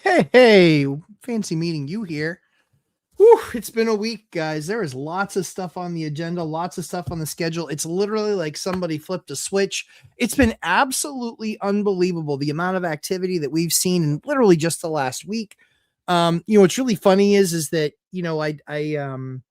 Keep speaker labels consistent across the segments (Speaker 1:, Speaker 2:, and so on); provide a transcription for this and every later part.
Speaker 1: Hey, fancy meeting you here. Whew, it's been a week, guys. There is lots of stuff on the agenda, lots of stuff on the schedule. It's literally like somebody flipped a switch. It's been absolutely unbelievable the amount of activity that we've seen in literally just the last week. What's really funny is that your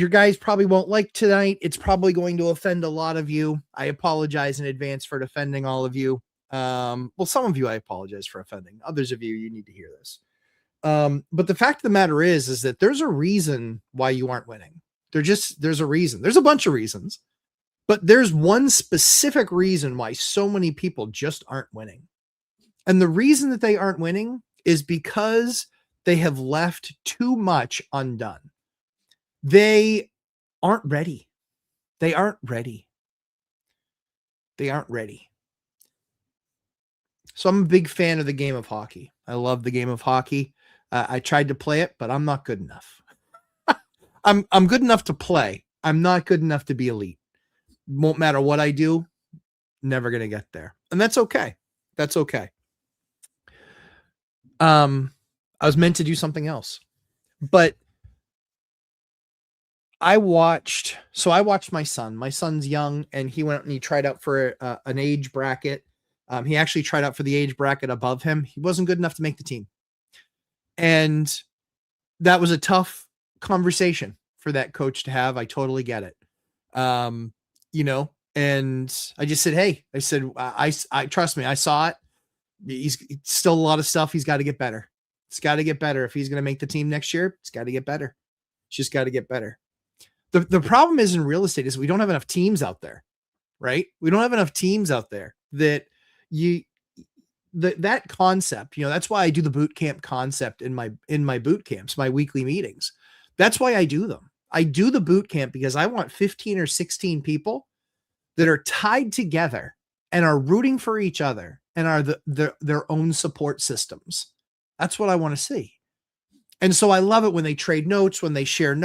Speaker 1: guys probably won't like tonight. It's probably going to offend a lot of you. I apologize in advance for offending all of you. Well, some of you I apologize for offending. Others of you need to hear this. But the fact of the matter is that there's a reason why you aren't winning. There's a reason. There's a bunch of reasons, but there's one specific reason why so many people just aren't winning. And the reason that they aren't winning is because they have left too much undone. They aren't ready. They aren't ready. They aren't ready. So I'm a big fan of the game of hockey. I love the game of hockey. I tried to play it, but I'm not good enough. I'm good enough to play. I'm not good enough to be elite. Won't matter what I do. Never going to get there. And that's okay. That's okay. I was meant to do something else, but I watched my son. My son's young, and he went and he tried out for an age bracket. He actually tried out for the age bracket above him. He wasn't good enough to make the team. And that was a tough conversation for that coach to have. I totally get it. And I just said, hey, I trust me. I saw it. He's still a lot of stuff. He's got to get better. It's got to get better. If he's going to make the team next year, it's got to get better. It's just got to get better. The problem is in real estate is we don't have enough teams out there, right? We don't have enough teams out there that that concept, that's why I do the boot camp concept in my boot camps, my weekly meetings. That's why I do them. I do the boot camp because I want 15 or 16 people that are tied together and are rooting for each other and are their own support systems. That's what I want to see. And so I love it when they trade notes, when they share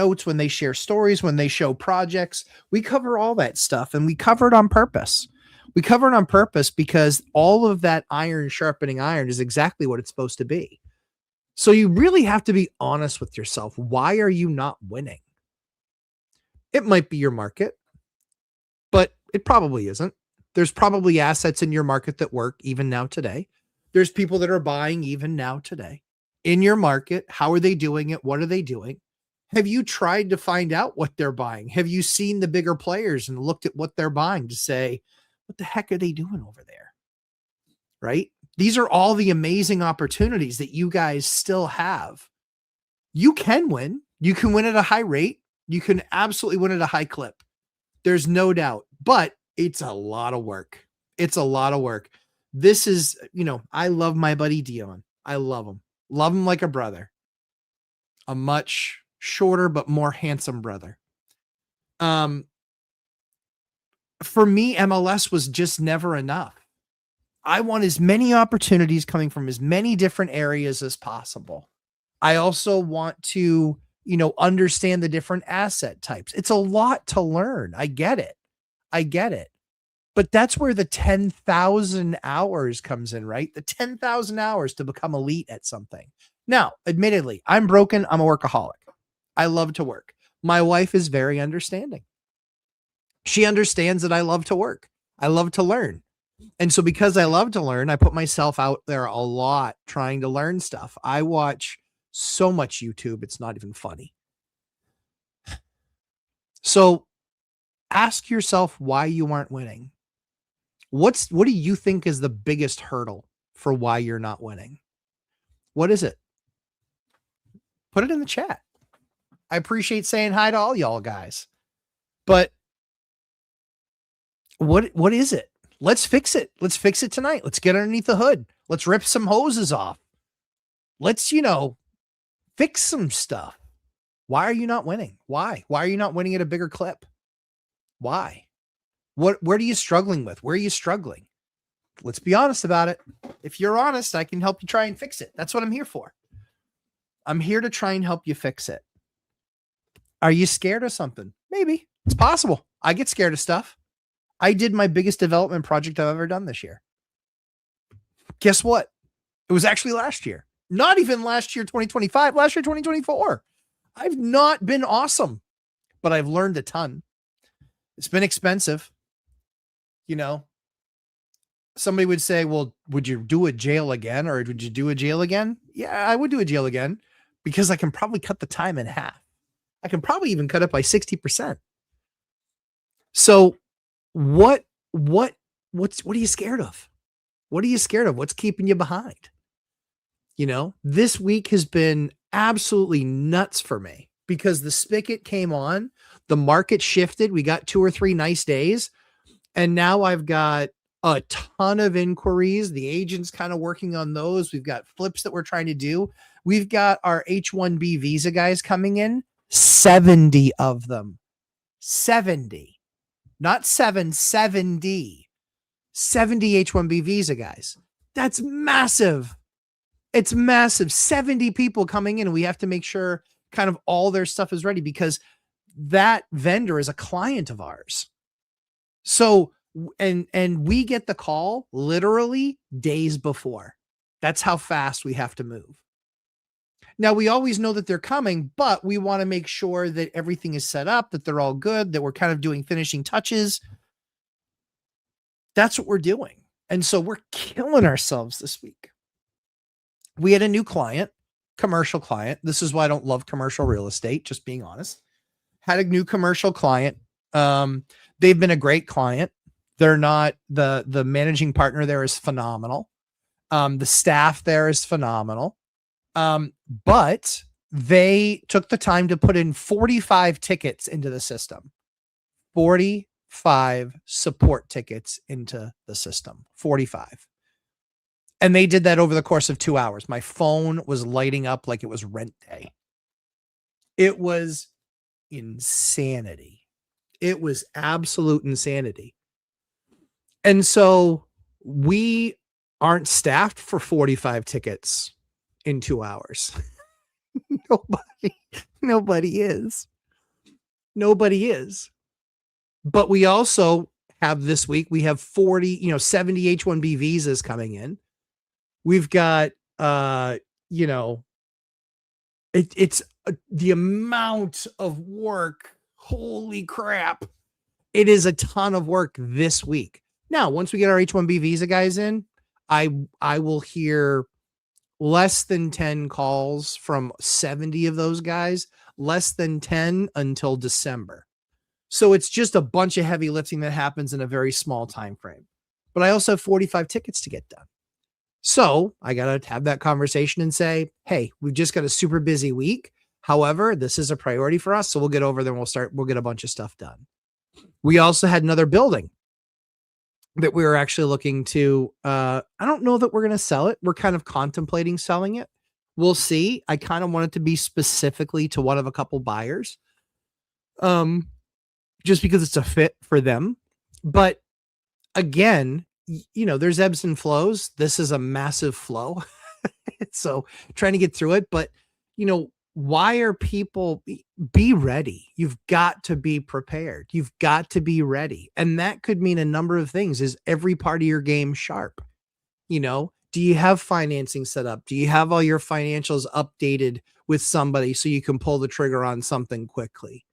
Speaker 1: stories, when they show projects. We cover all that stuff, and we cover it on purpose. We cover it on purpose because all of that iron sharpening iron is exactly what it's supposed to be. So you really have to be honest with yourself. Why are you not winning? It might be your market, but it probably isn't. There's probably assets in your market that work even now today. There's people that are buying even now today. In your market, how are they doing it? What are they doing? Have you tried to find out what they're buying? Have you seen the bigger players and looked at what they're buying to say, what the heck are they doing over there? Right? These are all the amazing opportunities that you guys still have. You can win. You can win at a high rate. You can absolutely win at a high clip. There's no doubt, but it's a lot of work. It's a lot of work. This is, I love my buddy Dion. I love him. Love him like a brother. A much shorter but more handsome brother. For me, MLS was just never enough. I want as many opportunities coming from as many different areas as possible. I also want to, understand the different asset types. It's a lot to learn. I get it. But that's where the 10,000 hours comes in, right? The 10,000 hours to become elite at something. Now, admittedly, I'm broken. I'm a workaholic. I love to work. My wife is very understanding. She understands that I love to work. I love to learn. And so because I love to learn, I put myself out there a lot trying to learn stuff. I watch so much YouTube. It's not even funny. So ask yourself why you aren't winning. What do you think is the biggest hurdle for why you're not winning? What is it? Put it in the chat. I appreciate saying hi to all y'all guys. But what is it? Let's fix it. Let's fix it tonight. Let's get underneath the hood. Let's rip some hoses off. Let's, fix some stuff. Why are you not winning? Why? Why are you not winning at a bigger clip? Why? What are you struggling with? Where are you struggling? Let's be honest about it. If you're honest, I can help you try and fix it. That's what I'm here for. I'm here to try and help you fix it. Are you scared of something? Maybe. It's possible. I get scared of stuff. I did my biggest development project I've ever done this year. Guess what? It was actually last year. Not even last year, 2025, last year, 2024. I've not been awesome, but I've learned a ton. It's been expensive. You know, somebody would say, well, would you do a jail again? Or would you do a jail again? Yeah, I would do a jail again because I can probably cut the time in half. I can probably even cut it by 60%. So what are you scared of? What are you scared of? What's keeping you behind? You know, this week has been absolutely nuts for me because the spigot came on, the market shifted. We got 2 or 3 nice days. And now I've got a ton of inquiries. The agent's kind of working on those. We've got flips that we're trying to do. We've got our H-1B visa guys coming in, 70 of them. 70. Not 7, 70. 70 H-1B visa guys. That's massive. It's massive. 70 people coming in, and we have to make sure kind of all their stuff is ready because that vendor is a client of ours. So, and we get the call literally days before. That's how fast we have to move. Now, we always know that they're coming, but we want to make sure that everything is set up, that they're all good, that we're kind of doing finishing touches. That's what we're doing. And so we're killing ourselves this week. We had a new client, commercial client. This is why I don't love commercial real estate, just being honest. Had a new commercial client. They've been a great client. They're not the managing partner there is phenomenal. The staff there is phenomenal. But they took the time to put in 45 tickets into the system. 45 support tickets into the system. 45. And they did that over the course of 2 hours. My phone was lighting up like it was rent day. It was insanity. It was absolute insanity. And so we aren't staffed for 45 tickets in 2 hours. Nobody is. Nobody is. But we also have this week, we have 70 H-1B visas coming in. We've got, it's the amount of work. Holy crap. It is a ton of work this week. Now, once we get our H-1B visa guys in, I will hear less than 10 calls from 70 of those guys, less than 10 until December. So it's just a bunch of heavy lifting that happens in a very small time frame. But I also have 45 tickets to get done. So I got to have that conversation and say, hey, we've just got a super busy week. However, this is a priority for us. So we'll get over there and we'll get a bunch of stuff done. We also had another building that we were actually looking to, I don't know that we're going to sell it. We're kind of contemplating selling it. We'll see. I kind of want it to be specifically to one of a couple buyers. Just because it's a fit for them. But again, there's ebbs and flows. This is a massive flow. So trying to get through it, but why are people be ready? You've got to be prepared. You've got to be ready. And that could mean a number of things. Is every part of your game sharp? Do you have financing set up? Do you have all your financials updated with somebody so you can pull the trigger on something quickly?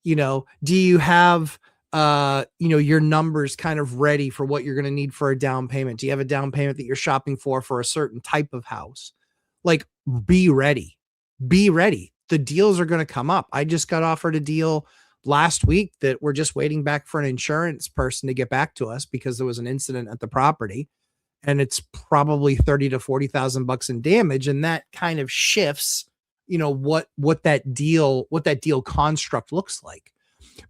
Speaker 1: Do you have, your numbers kind of ready for what you're going to need for a down payment? Do you have a down payment that you're shopping for a certain type of house? Like, be ready. Be ready. The deals are going to come up. I just got offered a deal last week that we're just waiting back for an insurance person to get back to us because there was an incident at the property and it's probably 30 to 40,000 bucks in damage. And that kind of shifts, what that deal construct looks like.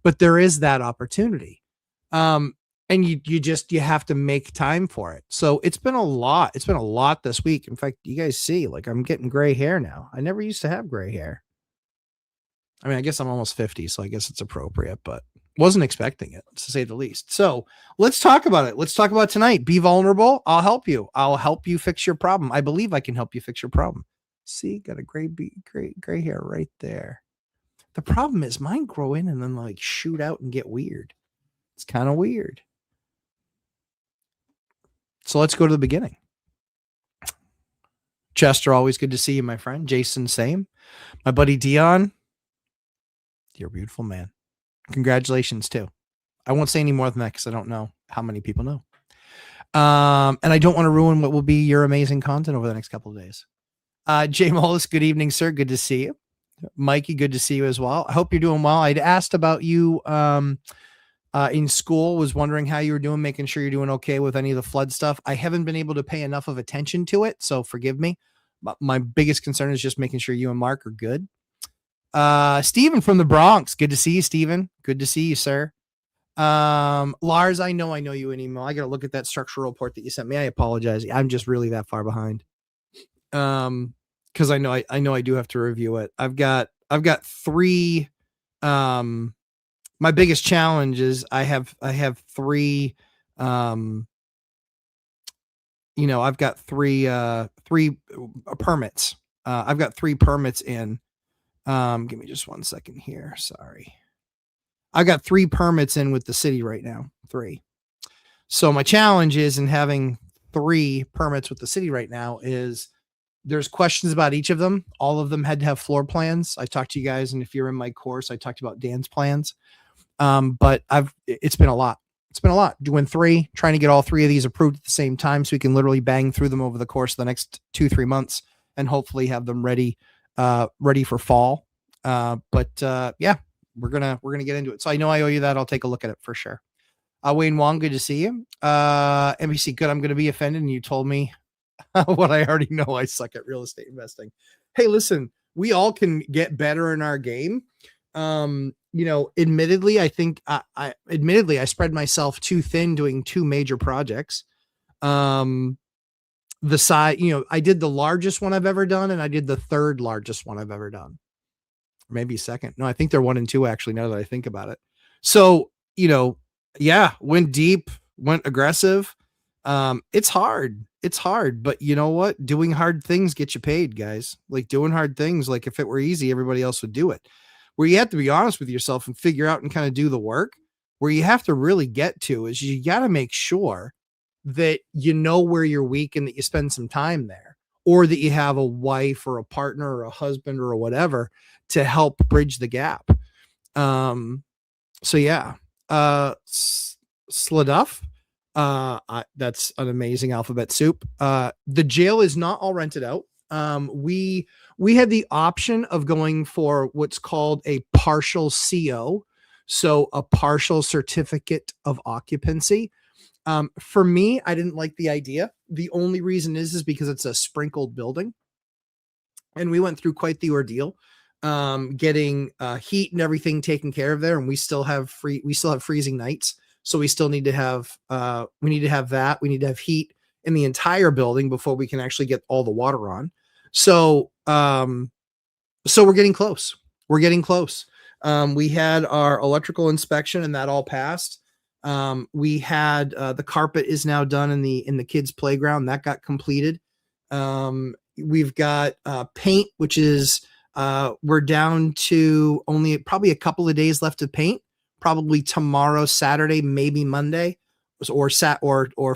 Speaker 1: But there is that opportunity. And you have to make time for it. So it's been a lot. It's been a lot this week. In fact, you guys see, like, I'm getting gray hair now. I never used to have gray hair. I mean, I guess I'm almost 50, so I guess it's appropriate, but wasn't expecting it, to say the least. So let's talk about it. Let's talk about tonight. Be vulnerable. I'll help you. I'll help you fix your problem. I believe I can help you fix your problem. See, got a gray hair right there. The problem is mine grow in and then like shoot out and get weird. It's kind of weird. So let's go to the beginning. Chester, always good to see you, my friend. Jason, same. My buddy Dion, you're a beautiful man. Congratulations too. I won't say any more than that because I don't know how many people know. And I don't want to ruin what will be your amazing content over the next couple of days. Jay Mullis, good evening, sir. Good to see you. Mikey, good to see you as well. I hope you're doing well. I'd asked about you in school, was wondering how you were doing, making sure you're doing okay with any of the flood stuff. I haven't been able to pay enough of attention to it, so forgive me. But my biggest concern is just making sure you and Mark are good. Steven from the Bronx. Good to see you, Steven. Good to see you, sir. Lars, I know you an email. I got to look at that structural report that you sent me. I apologize. I'm just really that far behind. Cause I know I do have to review it. I've got 3, my biggest challenge is I have 3, I've got 3 permits. I've got 3 permits in. Give me just 1 second here. Sorry. I got 3 permits in with the city right now. 3. So my challenge is in having 3 permits with the city right now is there's questions about each of them. All of them had to have floor plans. I talked to you guys, and if you're in my course, I talked about Dan's plans. But it's been a lot. It's been a lot doing 3, trying to get all 3 of these approved at the same time so we can literally bang through them over the course of the next 2-3 months and hopefully have them ready for fall. Yeah, we're gonna get into it. So I know I owe you that. I'll take a look at it for sure. Wayne Wong, good to see you. NBC, good. I'm going to be offended. And you told me what I already know. I suck at real estate investing. Hey, listen, we all can get better in our game. Admittedly, I think I spread myself too thin doing 2 major projects. The size, I did the largest one I've ever done, and I did the 3rd largest one I've ever done. Maybe 2nd. No, I think they're 1 and 2 actually, now that I think about it. So, went deep, went aggressive. It's hard. It's hard, but you know what? Doing hard things get you paid, guys. Like doing hard things, like if it were easy, everybody else would do it. Where you have to be honest with yourself and figure out and kind of do the work, where you have to really get to is you got to make sure that you know where you're weak and that you spend some time there, or that you have a wife or a partner or a husband or whatever to help bridge the gap. So yeah, Sladuff, that's an amazing alphabet soup. The jail is not all rented out. We had the option of going for what's called a partial CO. So a partial certificate of occupancy. For me, I didn't like the idea. The only reason is because it's a sprinkled building, and we went through quite the ordeal, getting heat and everything taken care of there. And we still have freezing nights. So we still need to have, that. We need to have heat in the entire building before we can actually get all the water on. So we're getting close. We had our electrical inspection and that all passed. We had, the carpet is now done in the kids' playground. That got completed. We've got, paint, which is, we're down to only probably a couple of days left to paint. Probably tomorrow, Saturday, maybe Monday, or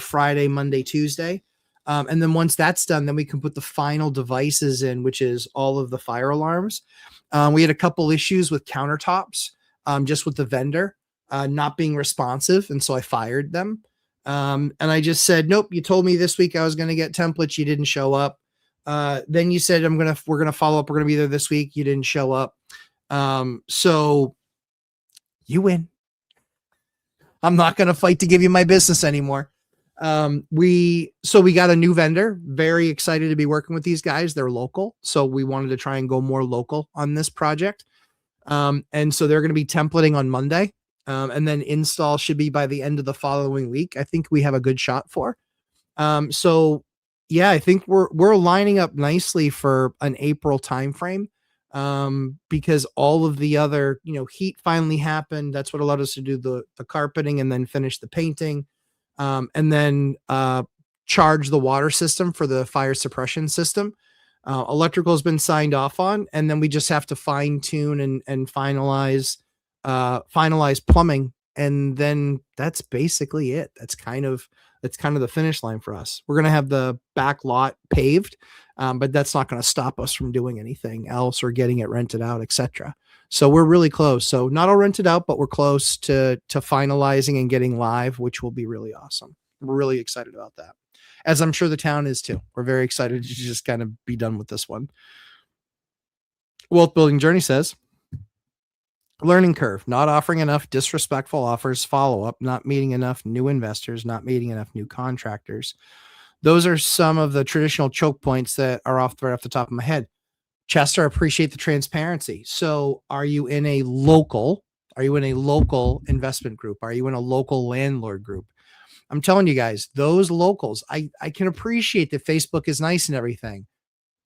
Speaker 1: Friday, Monday, Tuesday. And then once that's done, then we can put the final devices in, which is all of the fire alarms. We had a couple issues with countertops, just with the vendor not being responsive. And so I fired them. And I just said, nope, you told me this week I was going to get templates. You didn't show up. Then you said, we're going to follow up. We're going to be there this week. You didn't show up. So you win. I'm not going to fight to give you my business anymore. We got a new vendor. Very excited to be working with these guys. They're local. So we wanted to try and go more local on this project. And so they're going to be templating on Monday. And then install should be by the end of the following week. I think we have a good shot for. So yeah, I think we're lining up nicely for an April timeframe. Because all of the other, heat finally happened. That's what allowed us to do the carpeting and then finish the painting. And then, charge the water system for the fire suppression system. Electrical has been signed off on, and then we just have to fine tune and finalize plumbing. And then that's basically it. That's kind of That's kind of the finish line for us. We're going to have the back lot paved, but that's not going to stop us from doing anything else or getting it rented out, etc. So we're really close. So not all rented out, but we're close to finalizing and getting live, which will be really awesome. We're really excited about that, as I'm sure the town is too. We're very excited to just kind of be done with this one. Wealth Building Journey says, learning curve, not offering enough disrespectful offers, follow-up, not meeting enough new investors, not meeting enough new contractors. Those are some of the traditional choke points that are right off the top of my head. Chester, appreciate the transparency. So are you in a local investment group? Are you in a local landlord group? I'm telling you guys, those locals, I can appreciate that Facebook is nice and everything.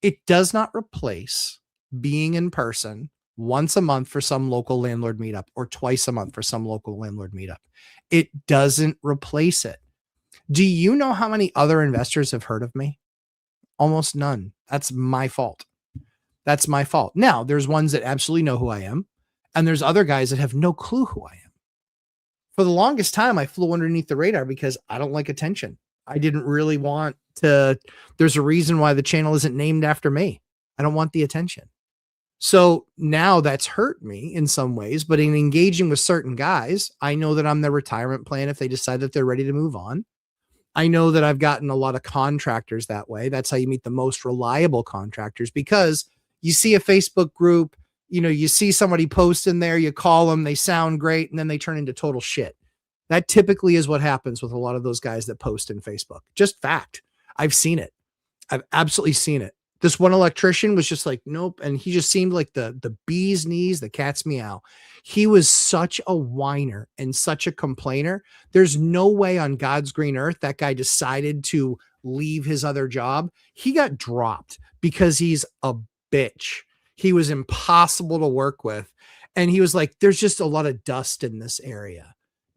Speaker 1: It does not replace being in person once a month for some local landlord meetup or twice a month for some local landlord meetup. It doesn't replace it. Do you know how many other investors have heard of me? Almost none. That's my fault. That's my fault. Now, there's ones that absolutely know who I am, and there's other guys that have no clue who I am. For the longest time, I flew underneath the radar because I don't like attention. I didn't really want to. There's a reason why the channel isn't named after me. I don't want the attention. So now that's hurt me in some ways, but in engaging with certain guys, I know that I'm their retirement plan if they decide that they're ready to move on. I know that I've gotten a lot of contractors that way. That's how you meet the most reliable contractors, because you see a Facebook group, you see somebody post in there, you call them, they sound great, and then they turn into total shit. That typically is what happens with a lot of those guys that post in Facebook. Just fact. I've seen it. I've absolutely seen it. This one electrician was just like, nope. And he just seemed like the bee's knees, the cat's meow. He was such a whiner and such a complainer. There's no way on God's green earth that guy decided to leave his other job. He got dropped because he's a bitch. He was impossible to work with. And he was like, there's just a lot of dust in this area.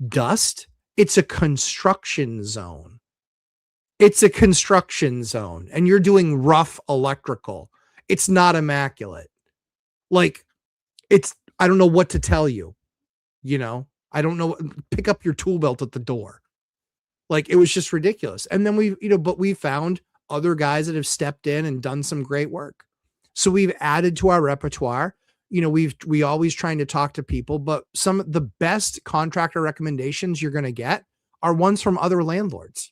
Speaker 1: Dust? It's a construction zone. It's a construction zone, and you're doing rough electrical. It's not immaculate. Like, I don't know what to tell you. I don't know. Pick up your tool belt at the door. Like, it was just ridiculous. And then we found other guys that have stepped in and done some great work. So we've added to our repertoire. We always trying to talk to people, but some of the best contractor recommendations you're going to get are ones from other landlords.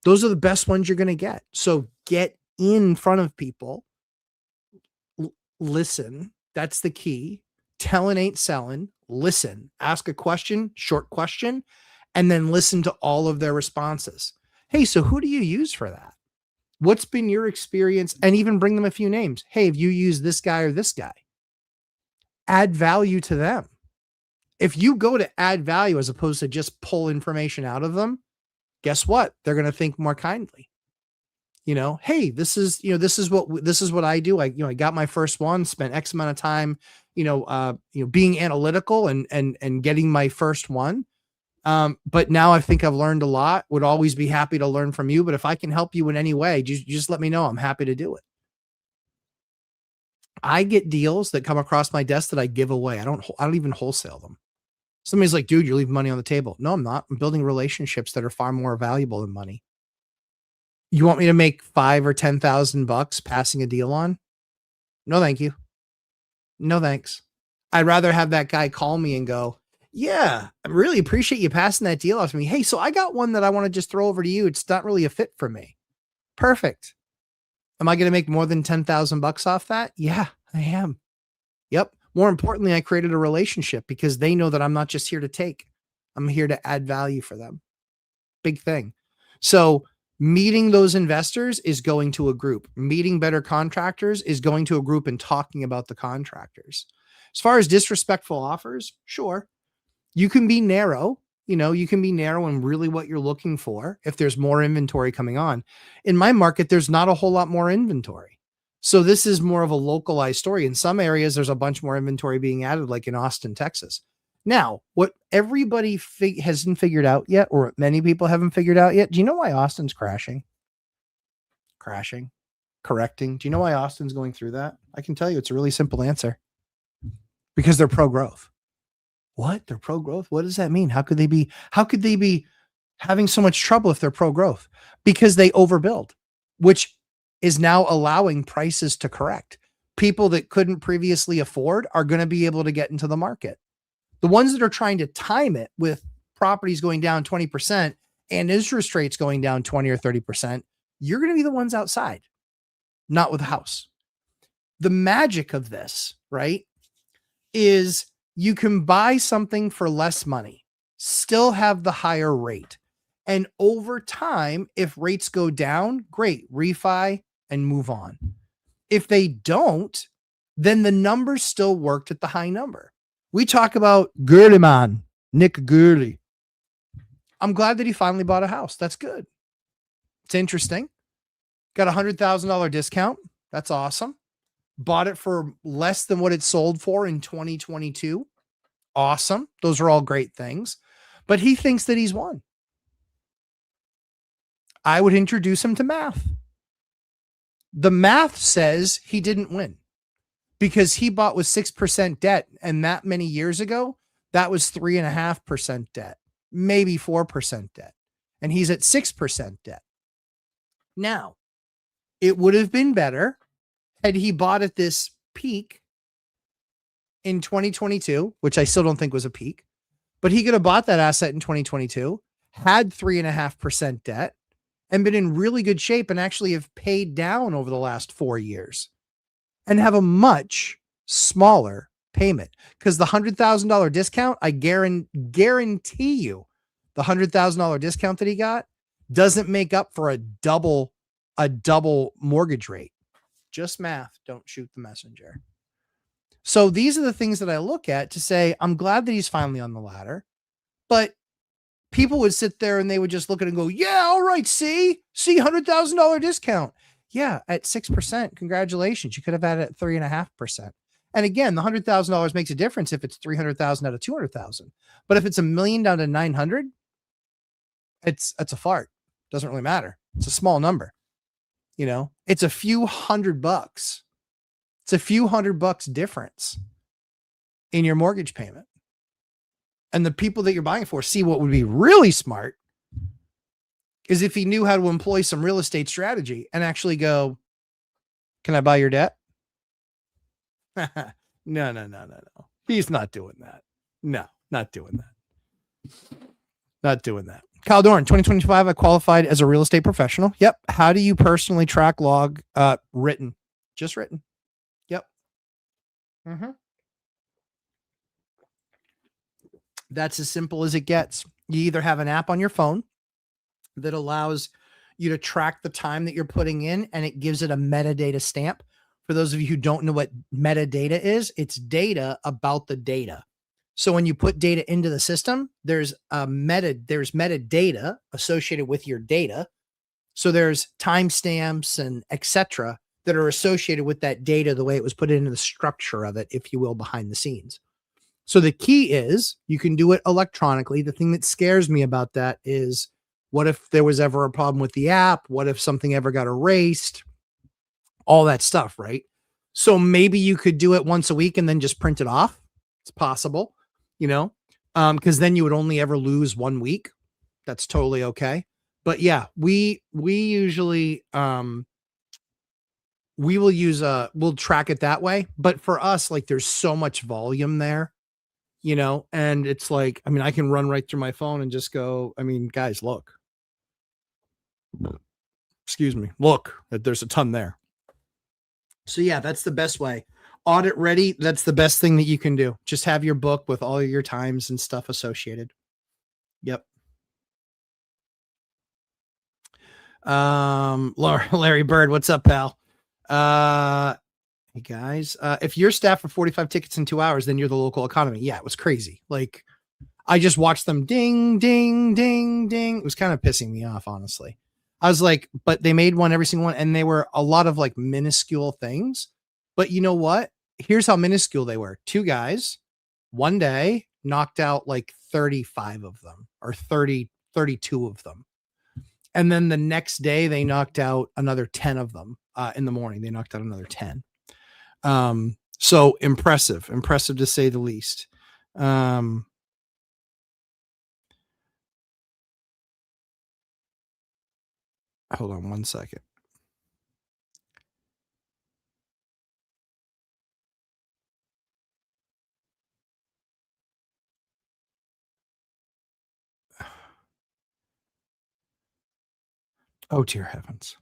Speaker 1: Those are the best ones you're going to get. So get in front of people. Listen. That's the key. Telling ain't selling. Listen. Ask a question, short question, and then listen to all of their responses. Hey, so who do you use for that? What's been your experience? And even bring them a few names. Hey, have you used this guy or this guy? Add value to them. If you go to add value as opposed to just pull information out of them, guess what? They're going to think more kindly. Hey, this is what I do. I got my first one, spent X amount of time, being analytical and getting my first one. But now I think I've learned a lot. Would always be happy to learn from you. But if I can help you in any way, just let me know. I'm happy to do it. I get deals that come across my desk that I give away. I don't even wholesale them. Somebody's like, dude, you're leaving money on the table. No, I'm not. I'm building relationships that are far more valuable than money. You want me to make $5,000 or $10,000 passing a deal on? No, thank you. No, thanks. I'd rather have that guy call me and go, yeah, I really appreciate you passing that deal off to me. Hey, so I got one that I want to just throw over to you. It's not really a fit for me. Perfect. Am I going to make more than $10,000 off that? Yeah, I am. Yep. More importantly, I created a relationship because they know that I'm not just here to take. I'm here to add value for them. Big thing. So meeting those investors is going to a group. Meeting better contractors is going to a group and talking about the contractors. As far as disrespectful offers, sure. You can be narrow. You can be narrow in really what you're looking for if there's more inventory coming on. In my market, there's not a whole lot more inventory. So this is more of a localized story. In some areas, there's a bunch more inventory being added, like in Austin, Texas. Now, what everybody hasn't figured out yet, or what many people haven't figured out yet, do you know why Austin's crashing? Correcting. Do you know why Austin's going through that? I can tell you it's a really simple answer. Because they're pro-growth. What? They're pro-growth? What does that mean? How could they be having so much trouble if they're pro-growth because they overbuild, which is now allowing prices to correct. People that couldn't previously afford are going to be able to get into the market. The ones that are trying to time it with properties going down 20% and interest rates going down 20 or 30%, you're going to be the ones outside, not with a house. The magic of this, right, is you can buy something for less money, still have the higher rate. And over time, if rates go down, great, refi and move on. If they don't, then the numbers still worked at the high number. We talk about Gurley man, Nick Gurley. I'm glad that he finally bought a house. That's good. It's interesting. Got a $100,000 discount. That's awesome. Bought it for less than what it sold for in 2022. Awesome. Those are all great things. But he thinks that he's won. I would introduce him to math. The math says he didn't win because he bought with 6% debt. And that many years ago, that was 3.5% debt, maybe 4% debt. And he's at 6% debt. Now, it would have been better had he bought at this peak in 2022, which I still don't think was a peak, but he could have bought that asset in 2022, had 3.5% debt, and been in really good shape and actually have paid down over the last 4 years and have a much smaller payment. Because the $100,000 discount, I guarantee you the $100,000 discount that he got doesn't make up for a double mortgage rate. Just math. Don't shoot the messenger. So these are the things that I look at to say, I'm glad that he's finally on the ladder, but people would sit there and they would just look at it and go, yeah, all right. See $100,000 discount. Yeah. At 6%. Congratulations. You could have had it at 3.5%. And again, the $100,000 makes a difference if it's 300,000 out of 200,000, but if it's $1 million down to 900, it's a fart. Doesn't really matter. It's a small number. You know, it's a few $100. It's a few $100 difference in your mortgage payment. And the people that you're buying for see what would be really smart is if he knew how to employ some real estate strategy and actually go, can I buy your debt? No. He's not doing that. No, not doing that. Not doing that. Kyle Dorn, 2025, I qualified as a real estate professional. Yep. How do you personally track log? Written. Just written. Yep. Mm-hmm. That's as simple as it gets. You either have an app on your phone that allows you to track the time that you're putting in, and it gives it a metadata stamp. For those of you who don't know what metadata is, it's data about the data. So when you put data into the system, there's metadata associated with your data. So there's timestamps and etc. that are associated with that data, the way it was put into the structure of it, if you will, behind the scenes. So the key is you can do it electronically. The thing that scares me about that is, what if there was ever a problem with the app? What if something ever got erased? All that stuff, right? So maybe you could do it once a week and then just print it off. It's possible, you know, because then you would only ever lose 1 week. That's totally okay. But yeah, we usually we'll track it that way. But for us, like, there's so much volume there, you know, and it's like, I mean, I can run right through my phone and just go, I mean, guys, look, excuse me, look, there's a ton there. So yeah, that's the best way. Audit ready. That's the best thing that you can do. Just have your book with all your times and stuff associated. Yep. Larry Bird, what's up, pal? Hey guys, if you're staffed for 45 tickets in 2 hours, then you're the local economy. Yeah, it was crazy. Like, I just watched them ding, ding, ding, ding. It was kind of pissing me off, honestly. I was like, but they made one, every single one, and they were a lot of like minuscule things. But you know what? Here's how minuscule they were. 2 guys, one day, knocked out like 35 of them, or 32 of them. And then the next day they knocked out another 10 of them. In the morning, they knocked out another 10. So impressive to say the least. Hold on one second. Oh, dear heavens.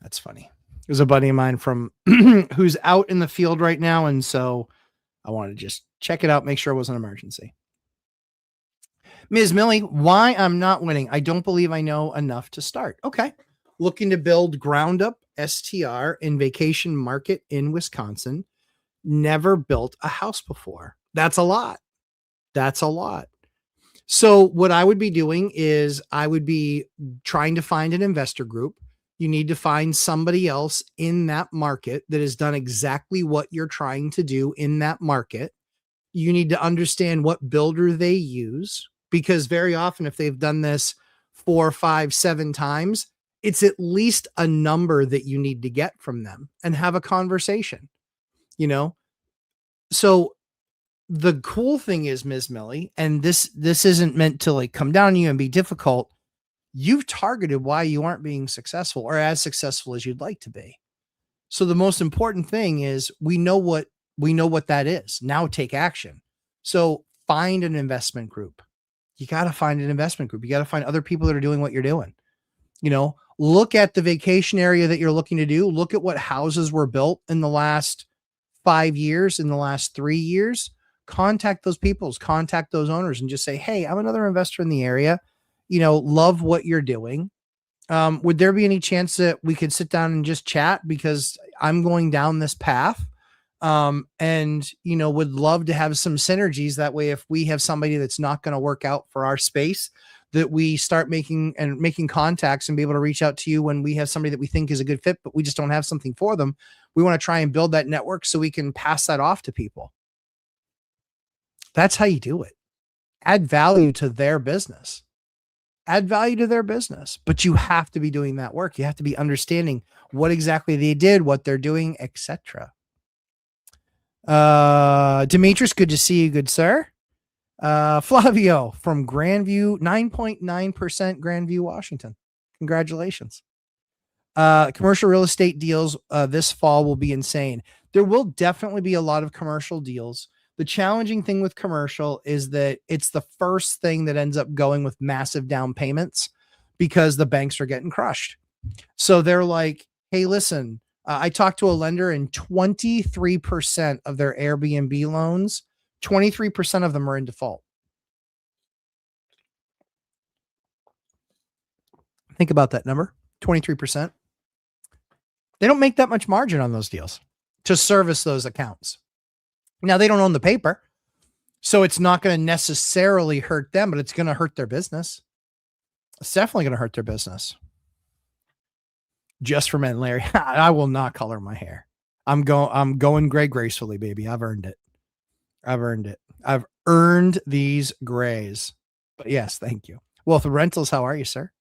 Speaker 1: That's funny. There's a buddy of mine from who's out in the field right now. And so I wanted to just check it out, make sure it was an emergency. Ms. Millie, why I'm not winning. I don't believe I know enough to start. Okay. Looking to build ground up STR in vacation market in Wisconsin. Never built a house before. That's a lot. That's a lot. So what I would be doing is I would be trying to find an investor group. You need to find somebody else in that market that has done exactly what you're trying to do in that market. You need to understand what builder they use, because very often if they've done this 4, 5, 7 times, it's at least a number that you need to get from them and have a conversation, you know? So the cool thing is, Ms. Millie, and this isn't meant to like come down on you and be difficult. You've targeted why you aren't being successful or as successful as you'd like to be. So the most important thing is we know what that is. Now take action. So find an investment group. You got to find an investment group. You got to find other people that are doing what you're doing. You know, look at the vacation area that you're looking to do. Look at what houses were built in the last 5 years, in the last 3 years. Contact those people, contact those owners and just say, hey, I'm another investor in the area. You know, love what you're doing. Would there be any chance that we could sit down and just chat, because I'm going down this path, and, you know, would love to have some synergies. That way, if we have somebody that's not going to work out for our space, that we start making contacts and be able to reach out to you when we have somebody that we think is a good fit, but we just don't have something for them. We want to try and build that network so we can pass that off to people. That's how you do it. Add value to their business. Add value to their business, but you have to be doing that work. You have to be understanding what exactly they did, what they're doing, etc. Demetrius, good to see you, good sir. Flavio from Grandview, 9.9% Grandview, Washington. Congratulations. Commercial real estate deals this fall will be insane. There will definitely be a lot of commercial deals. The challenging thing with commercial is that it's the first thing that ends up going with massive down payments, because the banks are getting crushed. So they're like, hey, listen, I talked to a lender, and 23% of their Airbnb loans, 23% of them are in default. Think about that number, 23%. They don't make that much margin on those deals to service those accounts. Now, they don't own the paper, so it's not going to necessarily hurt them, but it's going to hurt their business. It's definitely going to hurt their business. Just for men, Larry. I will not color my hair. I'm going gray gracefully, baby. I've earned it. I've earned these grays. But yes, thank you. Well, the rentals, how are you, sir?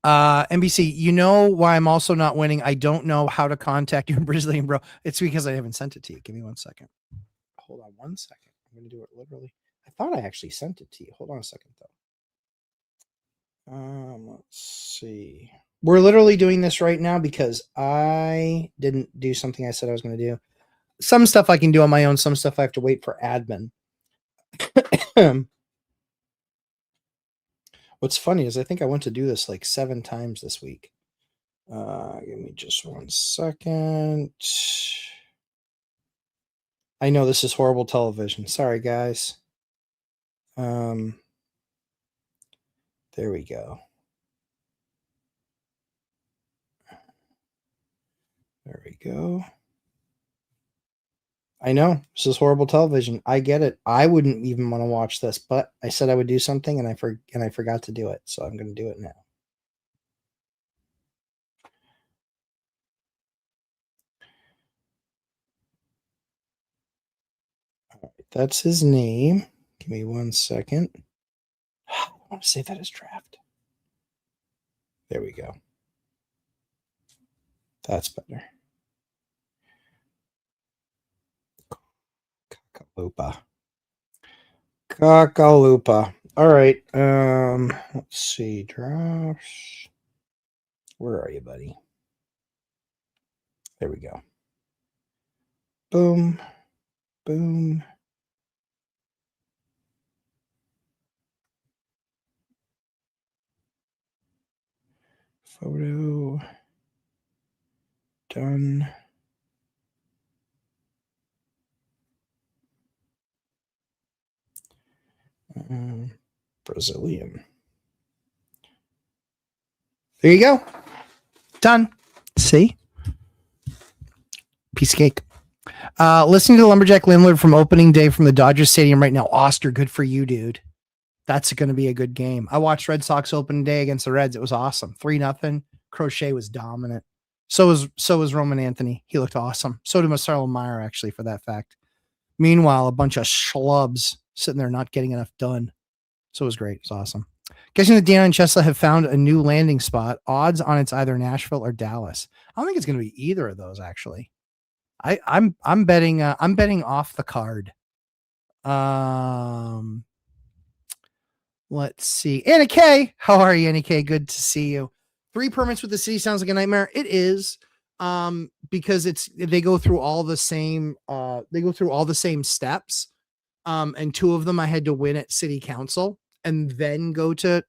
Speaker 1: NBC, you know why I'm also not winning? I don't know how to contact your Brazilian bro. It's because I haven't sent it to you. Give me 1 second. Hold on 1 second. I'm going to do it literally. I thought I actually sent it to you. Hold on a second, though. Let's see. We're literally doing this right now because I didn't do something I said I was going to do. Some stuff I can do on my own. Some stuff I have to wait for admin. What's funny is I think I went to do this like 7 times this week. Give me just 1 second. I know this is horrible television. Sorry, guys. There we go. There we go. I know this is horrible television. I get it. I wouldn't even want to watch this, but I said I would do something, and I forgot to do it. So I'm going to do it now. All right, that's his name. Give me 1 second. I want to save that as draft. There we go. That's better. Kakalupa. All right. Let's see. Drops. Where are you, buddy? There we go. Boom. Boom. Photo. Done. Brazilian. There you go. Done. See? Piece of cake. Listening to the Lumberjack Landlord from opening day from the Dodgers Stadium right now. Oster, good for you, dude. That's going to be a good game. I watched Red Sox opening day against the Reds. It was awesome. 3-0. Crochet was dominant. So was Roman Anthony. He looked awesome. So did Marcelo Meyer, actually, for that fact. Meanwhile, a bunch of schlubs sitting there not getting enough done. So it was great. It was awesome. Guessing that Deanna and Chesla have found a new landing spot. Odds on it's either Nashville or Dallas. I don't think it's going to be either of those, actually. I'm betting off the card. Let's see. Anna K. How are you, Anna K? Good to see you. 3 permits with the city sounds like a nightmare. It is. Because they go through all the same steps. And 2 of them I had to win at city council and then go to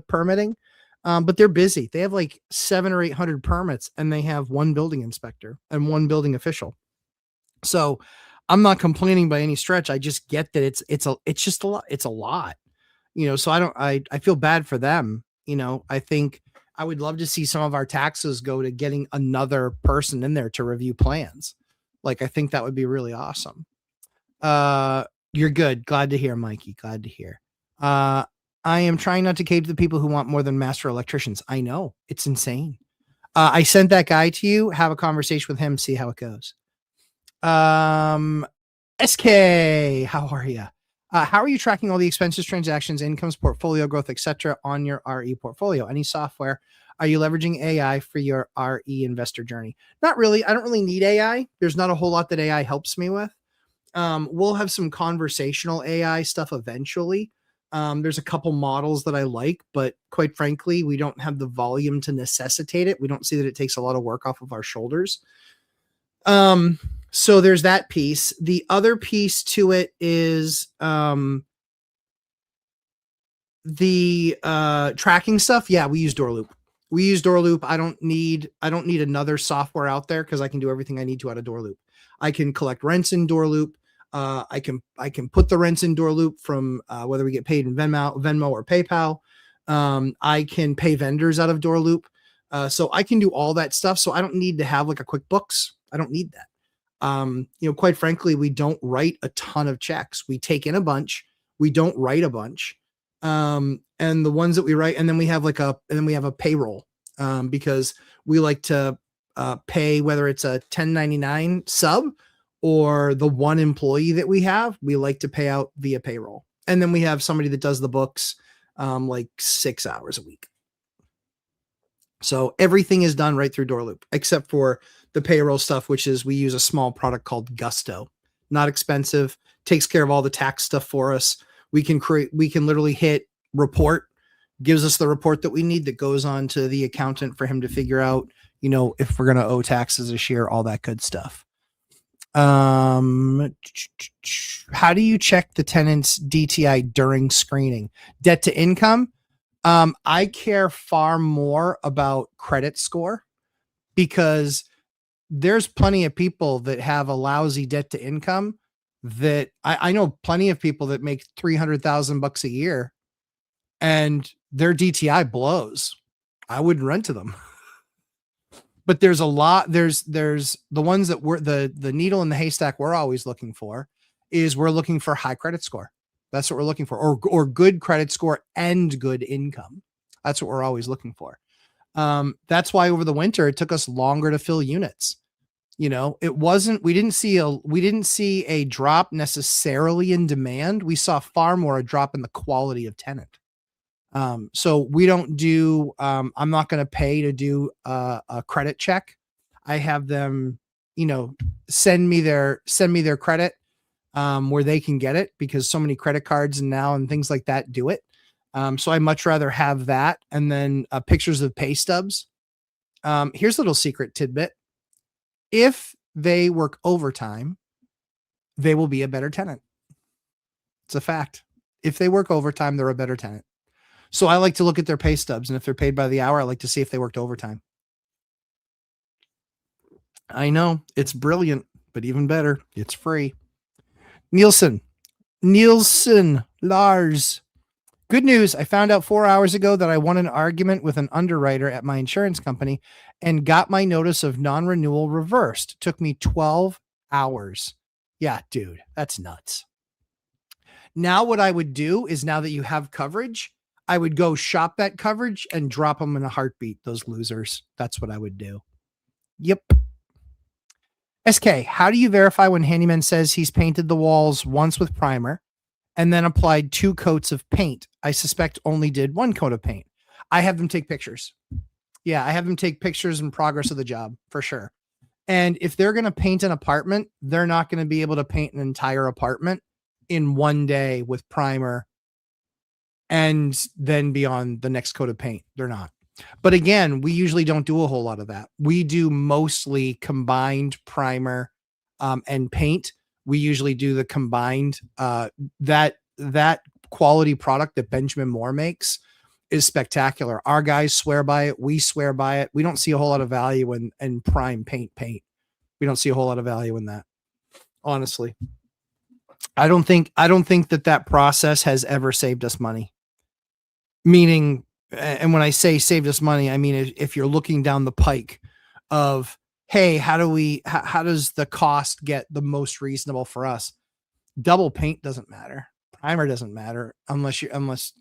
Speaker 1: permitting. But they're busy. They have like 700 or 800 permits and they have 1 building inspector and 1 building official. So I'm not complaining by any stretch. I just get that it's just a lot. It's a lot, so I feel bad for them. I think I would love to see some of our taxes go to getting another person in there to review plans. Like, I think that would be really awesome. You're good. Glad to hear, Mikey. Glad to hear. I am trying not to cater to the people who want more than master electricians. I know, it's insane. I sent that guy to you. Have a conversation with him. See how it goes. SK, how are you? How are you tracking all the expenses, transactions, incomes, portfolio growth, etc. on your RE portfolio? Any software? Are you leveraging AI for your RE investor journey? Not really. I don't really need AI. There's not a whole lot that AI helps me with. We'll have some conversational AI stuff eventually. There's a couple models that I like, but quite frankly, we don't have the volume to necessitate it. We don't see that it takes a lot of work off of our shoulders. So there's that piece. The other piece to it is the tracking stuff. Yeah, we use Doorloop. I don't need another software out there because I can do everything I need to out of Doorloop. I can collect rents in Doorloop. I can put the rents in Doorloop from whether we get paid in Venmo or PayPal. I can pay vendors out of Doorloop. So I can do all that stuff. So I don't need to have like a QuickBooks. I don't need that. Quite frankly, we don't write a ton of checks. We take in a bunch. We don't write a bunch. And the ones that we write, and then we have a payroll, because we like to pay, whether it's a 1099 sub or the 1 employee that we have, we like to pay out via payroll. And then we have somebody that does the books, like 6 hours a week. So everything is done right through Doorloop, except for the payroll stuff, which is we use a small product called Gusto. Not expensive, takes care of all the tax stuff for us. We can literally hit report, gives us the report that we need that goes on to the accountant for him to figure out, if we're going to owe taxes this year, all that good stuff. How do you check the tenant's DTI during screening? Debt to income? I care far more about credit score, because there's plenty of people that have a lousy debt to income that I know plenty of people that make $300,000 a year and their DTI blows. I wouldn't rent to them. But there's a lot, there's the ones that we're the needle in the haystack we're always looking for is we're looking for high credit score. That's what we're looking for, or good credit score and good income. That's what we're always looking for. That's why over the winter it took us longer to fill units. We didn't see a drop necessarily in demand. We saw far more a drop in the quality of tenant. So we don't do, I'm not going to pay to do a credit check. I have them, send me their credit. where they can get it because so many credit cards and things like that do it. So I much rather have that. And then pictures of pay stubs. Here's a little secret tidbit. If they work overtime, they will be a better tenant. It's a fact. If they work overtime, they're a better tenant. So I like to look at their pay stubs. And if they're paid by the hour, I like to see if they worked overtime. I know it's brilliant, but even better, it's free. Nielsen, Lars. Good news. I found out 4 hours ago that I won an argument with an underwriter at my insurance company and got my notice of non-renewal reversed. Took me 12 hours. Yeah, dude, that's nuts. Now what I would do is, now that you have coverage, I would go shop that coverage and drop them in a heartbeat. Those losers. That's what I would do. Yep. SK, how do you verify when handyman says he's painted the walls once with primer and then applied 2 coats of paint? I suspect only did 1 coat of paint. I have them take pictures. Yeah, I have them take pictures and progress of the job for sure. And if they're going to paint an apartment, they're not going to be able to paint an entire apartment in 1 day with primer and then be on the next coat of paint. They're not. But again, we usually don't do a whole lot of that. We do mostly combined primer and paint. We usually do the combined. That quality product that Benjamin Moore makes is spectacular. Our guys swear by it. We swear by it. We don't see a whole lot of value in prime paint. We don't see a whole lot of value in that. Honestly, I don't think that process has ever saved us money. Meaning, and when I say saved us money, I mean, if you're looking down the pike of, hey, how does the cost get the most reasonable for us? Double paint doesn't matter. Primer doesn't matter unless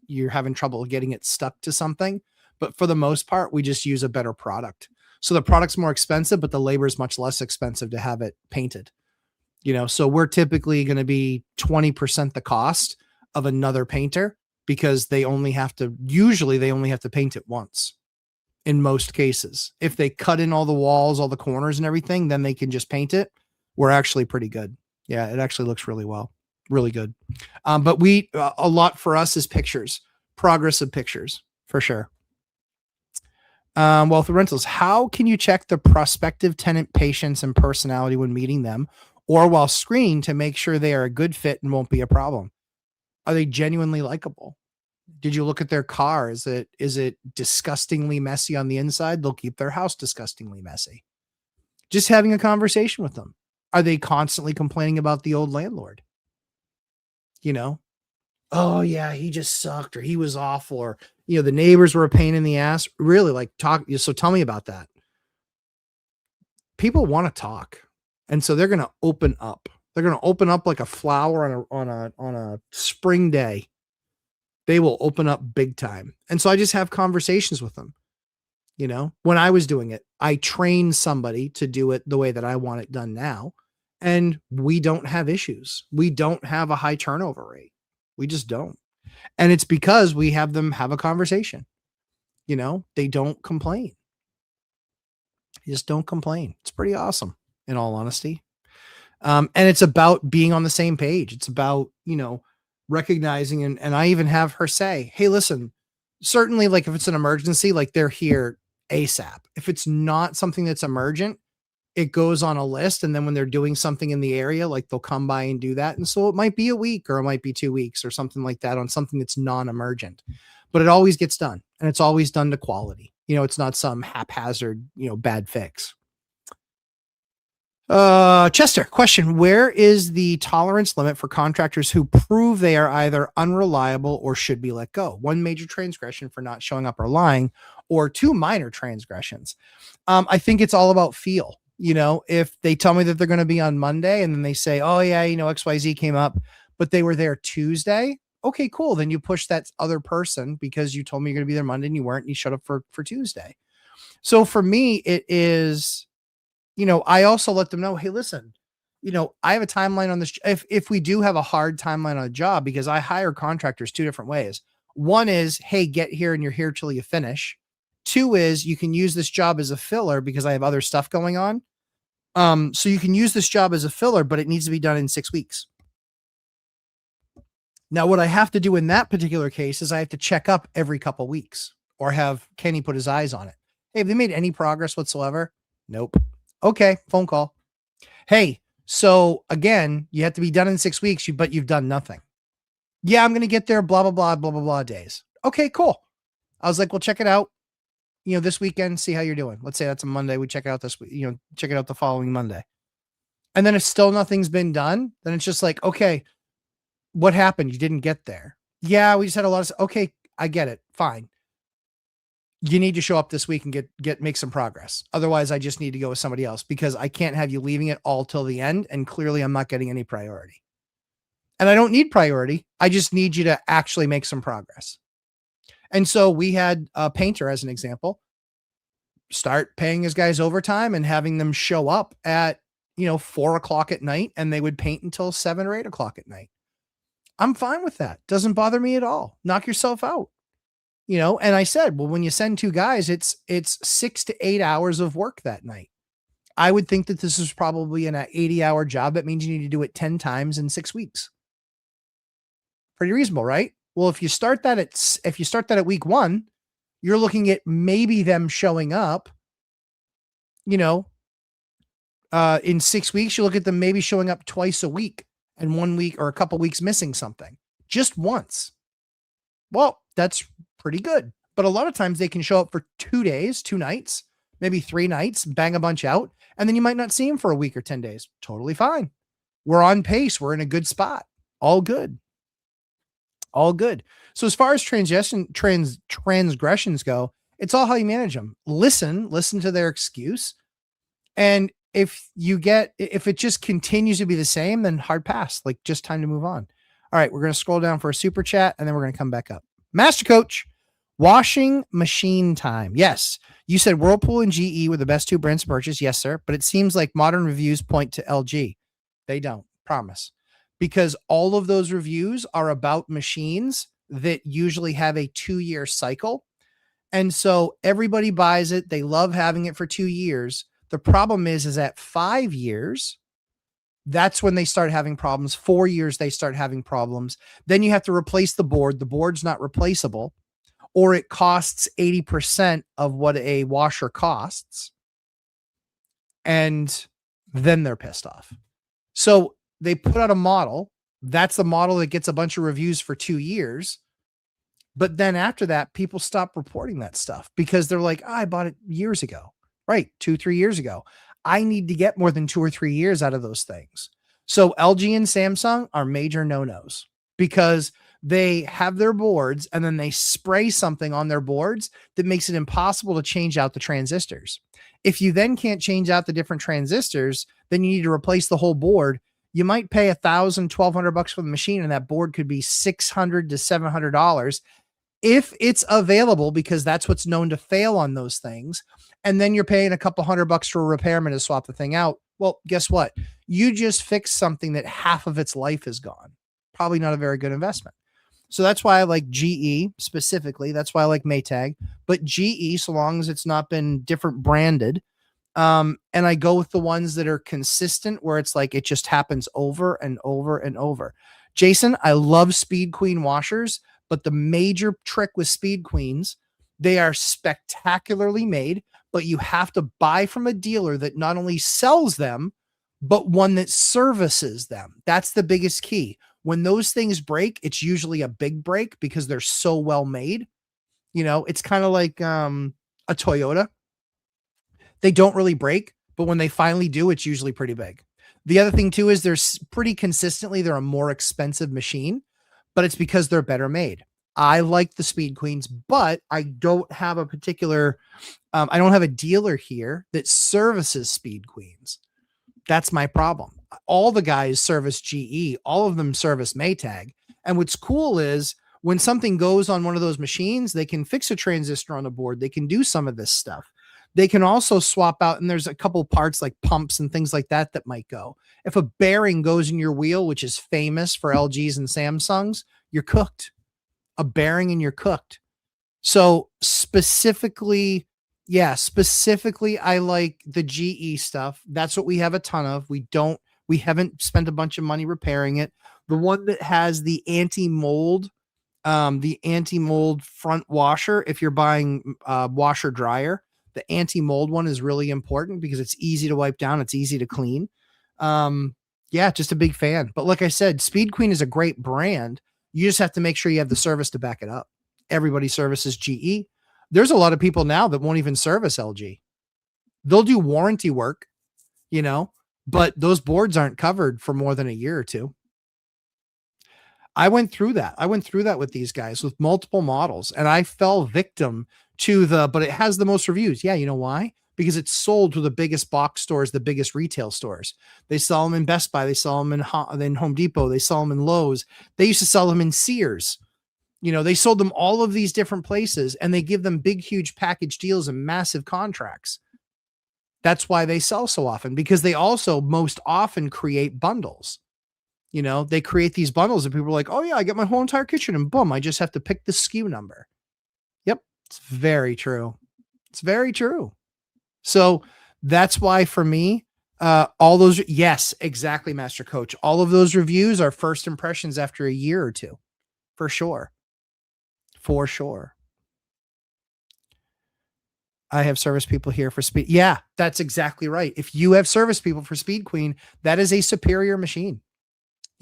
Speaker 1: you're having trouble getting it stuck to something. But for the most part, we just use a better product. So the product's more expensive, but the labor is much less expensive to have it painted. So we're typically going to be 20% the cost of another painter, because they only have to paint it once in most cases. If they cut in all the walls, all the corners and everything, then they can just paint it. We're actually pretty good. Yeah, it actually looks really well. Really good. But a lot for us is pictures, progress of pictures for sure. Wealth of Rentals. How can you check the prospective tenant patience and personality when meeting them or while screening to make sure they are a good fit and won't be a problem? Are they genuinely likable? Did you look at their car? Is it disgustingly messy on the inside? They'll keep their house disgustingly messy. Just having a conversation with them. Are they constantly complaining about the old landlord? Oh yeah, he just sucked, or he was awful, or the neighbors were a pain in the ass. Really, so tell me about that. People want to talk. And so they're going to open up. They're going to open up like a flower on a spring day. They will open up big time. And so I just have conversations with them. When I was doing it, I trained somebody to do it the way that I want it done now. And we don't have issues. We don't have a high turnover rate. We just don't. And it's because we have them have a conversation. They don't complain. They just don't complain. It's pretty awesome, in all honesty. And it's about being on the same page. It's about, recognizing, and I even have her say, hey, listen, certainly like if it's an emergency, like they're here ASAP. If it's not something that's emergent, it goes on a list. And then when they're doing something in the area, like they'll come by and do that. And so it might be a week or it might be 2 weeks or something like that on something that's non-emergent, but it always gets done, and it's always done to quality. It's not some haphazard, bad fix. Chester, question. Where is the tolerance limit for contractors who prove they are either unreliable or should be let go? 1 major transgression for not showing up or lying, or 2 minor transgressions. I think it's all about feel. If they tell me that they're going to be on Monday and then they say, oh yeah, XYZ came up, but they were there Tuesday. Okay, cool. Then you push that other person because you told me you're going to be there Monday and you weren't, and you showed up for Tuesday. So for me, it is, I also let them know, hey, listen, I have a timeline on this. If we do have a hard timeline on a job, because I hire contractors 2 different ways. One is, hey, get here and you're here till you finish. 2 is you can use this job as a filler because I have other stuff going on. So you can use this job as a filler, but it needs to be done in 6 weeks. Now, what I have to do in that particular case is I have to check up every couple weeks or have Kenny put his eyes on it. Hey, have they made any progress whatsoever? Nope. Okay, phone call. Hey, so again, you have to be done in 6 weeks, but you've done nothing. Yeah, I'm going to get there, blah, blah, blah, blah, blah, blah days. Okay, cool. I was like, well, check it out. This weekend, see how you're doing. Let's say that's a Monday. We check it out this week, check it out the following Monday. And then if still nothing's been done, then it's just like, okay, what happened? You didn't get there. Yeah, we just had a lot of, okay, I get it. Fine. You need to show up this week and make some progress. Otherwise, I just need to go with somebody else because I can't have you leaving it all till the end. And clearly I'm not getting any priority. And I don't need priority. I just need you to actually make some progress. And so we had a painter, as an example, start paying his guys overtime and having them show up at, 4:00 at night, and they would paint until 7 or 8 o'clock at night. I'm fine with that. Doesn't bother me at all. Knock yourself out. And I said, well, when you send 2 guys, it's 6 to 8 hours of work that night. I would think that this is probably an 80-hour job. That means you need to do it 10 times in 6 weeks. Pretty reasonable, right? Well, if you start that at week 1, you're looking at maybe them showing up, in 6 weeks, you look at them maybe showing up twice a week and 1 week or a couple weeks missing something just once. Well, that's pretty good. But a lot of times they can show up for 2 days, 2 nights, maybe 3 nights, bang a bunch out. And then you might not see them for a week or 10 days. Totally fine. We're on pace. We're in a good spot. All good. All good. So as far as transgressions go, it's all how you manage them. Listen to their excuse. And if it just continues to be the same, then hard pass, like just time to move on. All right. We're going to scroll down for a super chat and then we're going to come back up. Master Coach, washing machine time. Yes. You said Whirlpool and GE were the best 2 brands to purchase. Yes, sir. But it seems like modern reviews point to LG. They don't, promise. Because all of those reviews are about machines that usually have a 2-year cycle. And so everybody buys it. They love having it for 2 years. The problem is at 5 years, that's when they start having problems. 4 years, they start having problems. Then you have to replace the board. The board's not replaceable, or it costs 80% of what a washer costs. And then they're pissed off. So they put out a model. That's the model that gets a bunch of reviews for 2 years. But then after that, people stop reporting that stuff because they're like, I bought it years ago. Right. 2-3 years ago. I need to get more than 2 or 3 years out of those things. So LG and Samsung are major no-nos because they have their boards and then they spray something on their boards that makes it impossible to change out the transistors. If you then can't change out the different transistors, then you need to replace the whole board. You might pay $1,000, $1,200 for the machine, and that board could be $600 to $700 if it's available, because that's what's known to fail on those things. And then you're paying a couple $100 for a repairman to swap the thing out. Well, guess what? You just fixed something that half of its life is gone. Probably not a very good investment. So that's why I like GE specifically. That's why I like Maytag. But GE, so long as it's not been different branded, and I go with the ones that are consistent, where it's like it just happens over and over and over. Jason, I love Speed Queen washers, but the major trick with Speed Queens, they are spectacularly made, but you have to buy from a dealer that not only sells them, but one that services them. That's the biggest key. When those things break, it's usually a big break because they're so well made. It's kind of like a Toyota. They don't really break, but when they finally do, it's usually pretty big. The other thing too is they're pretty consistently, they're a more expensive machine, but it's because they're better made. I like the Speed Queens, but I don't have a particular, I don't have a dealer here that services Speed Queens. That's my problem. All the guys service GE, all of them service Maytag. And what's cool is when something goes on one of those machines, they can fix a transistor on the board. They can do some of this stuff. They can also swap out, and there's a couple parts like pumps and things like that that might go. If a bearing goes in your wheel, which is famous for LGs and Samsungs, you're cooked. A bearing and you're cooked. So specifically, I like the GE stuff. That's what we have a ton of. We haven't spent a bunch of money repairing it. The one that has the anti-mold front washer. If you're buying washer dryer, the anti-mold one is really important because it's easy to wipe down. It's easy to clean. Yeah, just a big fan. But like I said, Speed Queen is a great brand. You just have to make sure you have the service to back it up. Everybody services GE. There's a lot of people now that won't even service LG. They'll do warranty work, but those boards aren't covered for more than a year or two. I went through that. With these guys with multiple models, and I fell victim to but it has the most reviews. Yeah. You know why? Because it's sold to the biggest box stores, the biggest retail stores. They sell them in Best Buy. They sell them in Home Depot. They sell them in Lowe's. They used to sell them in Sears. They sold them all of these different places, and they give them big, huge package deals and massive contracts. That's why they sell so often, because they also most often create bundles. They create these bundles and people are like, oh yeah, I get my whole entire kitchen and boom, I just have to pick the SKU number. Yep. It's very true. So that's why for me, all those, yes, exactly, Master Coach. All of those reviews are first impressions after a year or two, for sure. I have service people here for Speed. Yeah, that's exactly right. If you have service people for Speed Queen, that is a superior machine.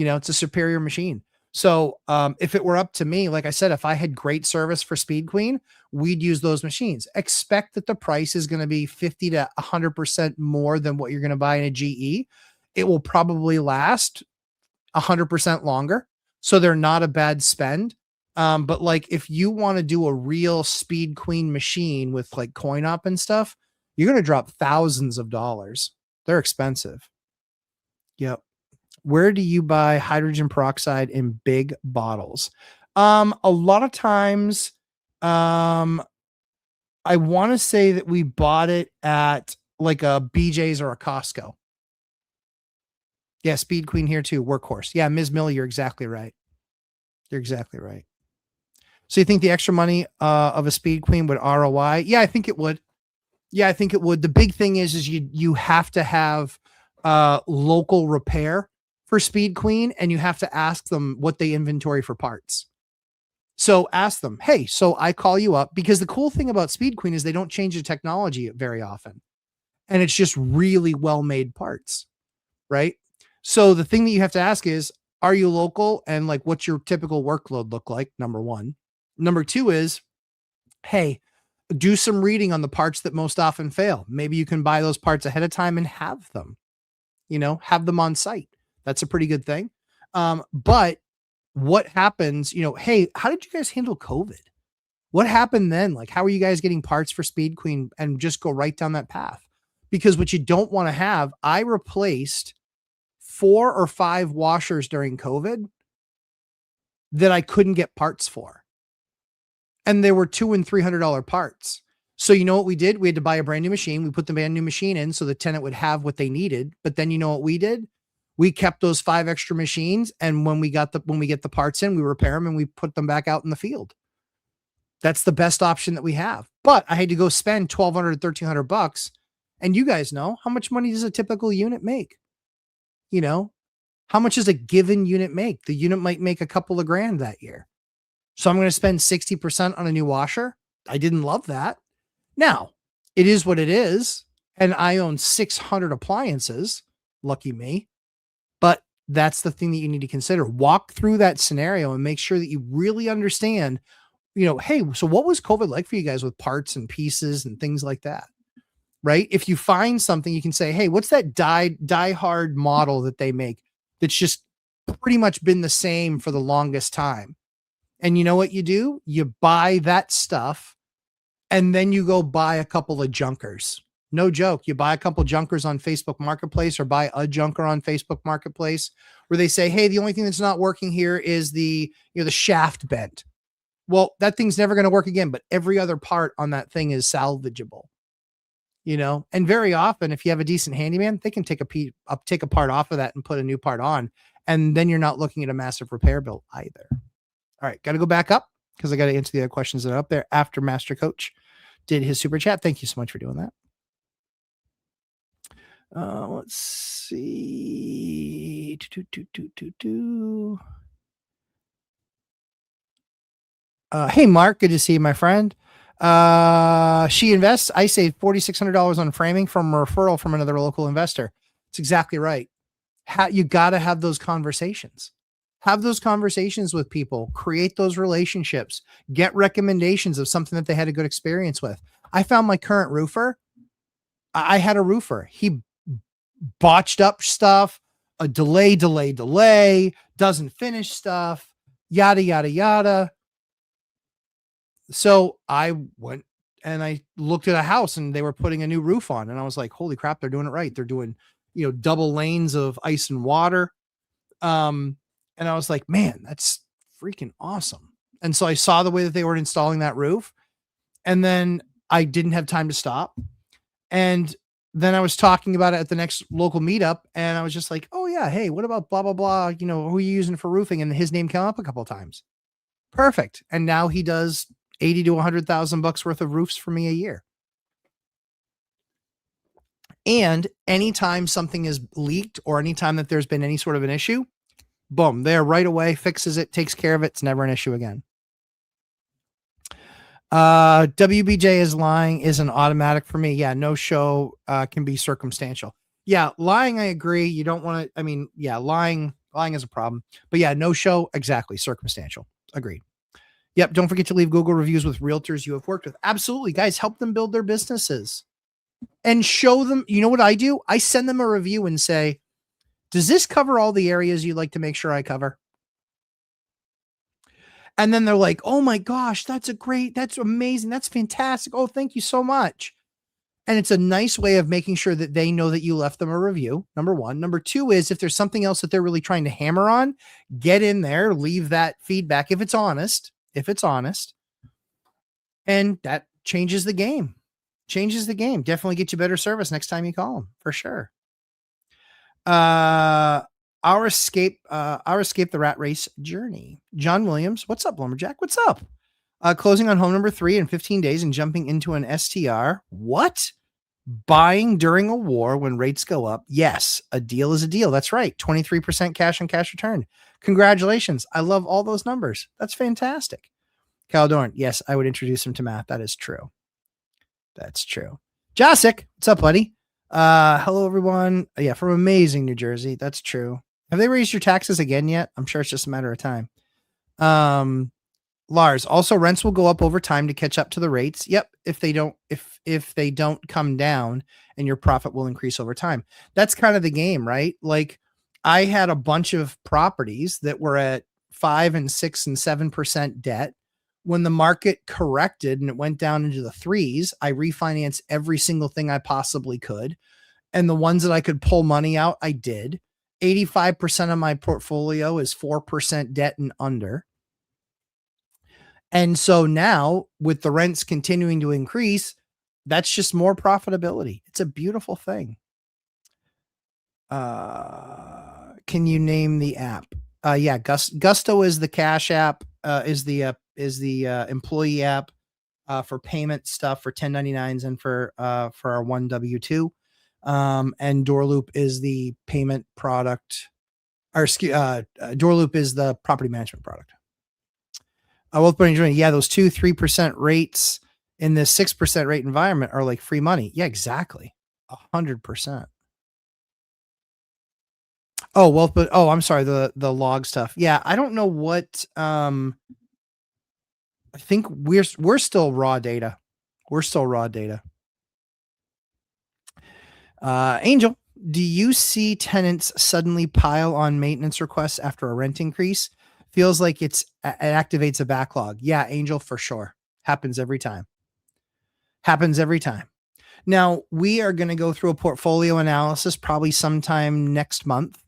Speaker 1: It's a superior machine. So if it were up to me, like I said, if I had great service for Speed Queen, we'd use those machines. Expect that the price is going to be 50 to 100% more than what you're going to buy in a GE. It will probably last 100% longer. So they're not a bad spend. But like if you want to do a real Speed Queen machine with like coin op and stuff, you're going to drop thousands of dollars. They're expensive. Yep. Where do you buy hydrogen peroxide in big bottles? A lot of times, I want to say that we bought it at like a BJ's or a Costco. Yeah, Speed Queen here too, workhorse. Yeah, Ms. Millie, you're exactly right. So you think the extra money of a Speed Queen would ROI? Yeah, I think it would. The big thing is you have to have local repair for Speed Queen, and you have to ask them what they inventory for parts. So ask them, hey, so I call you up, because the cool thing about Speed Queen is they don't change the technology very often. And it's just really well-made parts, right? So the thing that you have to ask is, are you local? And like, what's your typical workload look like? Number one. Number two is, hey, do some reading on the parts that most often fail. Maybe you can buy those parts ahead of time and have them on site. That's a pretty good thing. But what happens, hey, how did you guys handle COVID? What happened then? Like, how are you guys getting parts for Speed Queen? And just go right down that path. Because what you don't want to have, I replaced 4 or 5 washers during COVID that I couldn't get parts for. And they were $200 and $300 parts. So you know what we did? We had to buy a brand new machine. We put the brand new machine in so the tenant would have what they needed. But then you know what we did? We kept those 5 extra machines. And when we get the parts in, we repair them and we put them back out in the field. That's the best option that we have. But I had to go spend $1,200, $1,300. And you guys know, how much money does a typical unit make? How much does a given unit make? The unit might make a couple of grand that year. So I'm going to spend 60% on a new washer. I didn't love that. Now, it is what it is. And I own 600 appliances. Lucky me. But that's the thing that you need to consider. Walk through that scenario and make sure that you really understand, hey, so what was COVID like for you guys with parts and pieces and things like that? Right? If you find something, you can say, hey, what's that die hard model that they make that's just pretty much been the same for the longest time? And you know what you do? You buy that stuff and then you go buy a couple of junkers. No joke. You buy a couple junkers on Facebook Marketplace or buy a junker on Facebook Marketplace where they say, hey, the only thing that's not working here is the shaft bent. Well, that thing's never going to work again, but every other part on that thing is salvageable. And very often if you have a decent handyman, they can take a part off of that and put a new part on. And then you're not looking at a massive repair bill either. All right. Got to go back up because I got to answer the other questions that are up there after Master Coach did his super chat. Thank you so much for doing that. Let's see.
Speaker 2: Hey, Mark, good to see you, my friend. She invests. I saved $4,600 on framing from a referral from another local investor. It's exactly right. You got to have those conversations. Have those conversations with people, create those relationships, get recommendations of something that they had a good experience with. I found my current roofer. I had a roofer. He botched up stuff, a delay, doesn't finish stuff, yada, yada, yada. So I went and I looked at a house and they were putting a new roof on. And I was like, holy crap, they're doing it right. They're doing, double lanes of ice and water. And I was like, man, that's freaking awesome. And so I saw the way that they were installing that roof. And then I didn't have time to stop. And then I was talking about it at the next local meetup. And I was just like, oh yeah, hey, what about blah, blah, blah, who are you using for roofing? And his name came up a couple of times. Perfect. And now he does 80 to 100,000 bucks worth of roofs for me a year. And anytime something is leaked or anytime that there's been any sort of an issue, boom, there right away, fixes it, takes care of it. It's never an issue again. WBJ is lying is an automatic for me. Yeah, no show can be circumstantial. Yeah, lying, I agree. You don't want to, lying is a problem. But yeah, no show, exactly, circumstantial. Agreed. Yep, don't forget to leave Google reviews with realtors you have worked with. Absolutely, guys, help them build their businesses. And show them, you know what I do? I send them a review and say, does this cover all the areas you'd like to make sure I cover? And then they're like, oh my gosh, that's amazing. That's fantastic. Oh, thank you so much. And it's a nice way of making sure that they know that you left them a review. Number one. Number two is if there's something else that they're really trying to hammer on, get in there, leave that feedback if it's honest. And that changes the game. Definitely get you better service next time you call them for sure. Our escape the rat race journey. John Williams. What's up, Lumberjack? What's up? Closing on home number 3 in 15 days and jumping into an STR. What? Buying during a war when rates go up. Yes, a deal is a deal. That's right. 23% cash on cash return. Congratulations. I love all those numbers. That's fantastic. Cal Dorn. Yes, I would introduce him to math. That is true. That's true. Jasic. What's up, buddy? Hello, everyone. Yeah, from amazing New Jersey. That's true. Have they raised your taxes again yet? I'm sure it's just a matter of time. Lars, also rents will go up over time to catch up to the rates. Yep. If they don't come down, and your profit will increase over time. That's kind of the game, right? Like I had a bunch of properties that were at 5 and 6 and 7% debt. When the market corrected and it went down into the 3s, I refinanced every single thing I possibly could. And the ones that I could pull money out, I did. 85% of my portfolio is 4% debt and under. And so now with the rents continuing to increase, that's just more profitability. It's a beautiful thing. Can you name the app? Yeah, Gusto is the cash app, is the employee app for payment stuff for 1099s and for our 1W2. And Doorloop is the payment product, or Doorloop is the property management product. Those 2-3% rates in this 6% rate environment are like free money. Yeah, exactly. 100%. I'm sorry. The log stuff. Yeah. I don't know what, I think we're still raw data. Angel, do you see tenants suddenly pile on maintenance requests after a rent increase? Feels like it activates a backlog. Yeah, Angel, for sure. Happens every time. Now, we are going to go through a portfolio analysis probably sometime next month.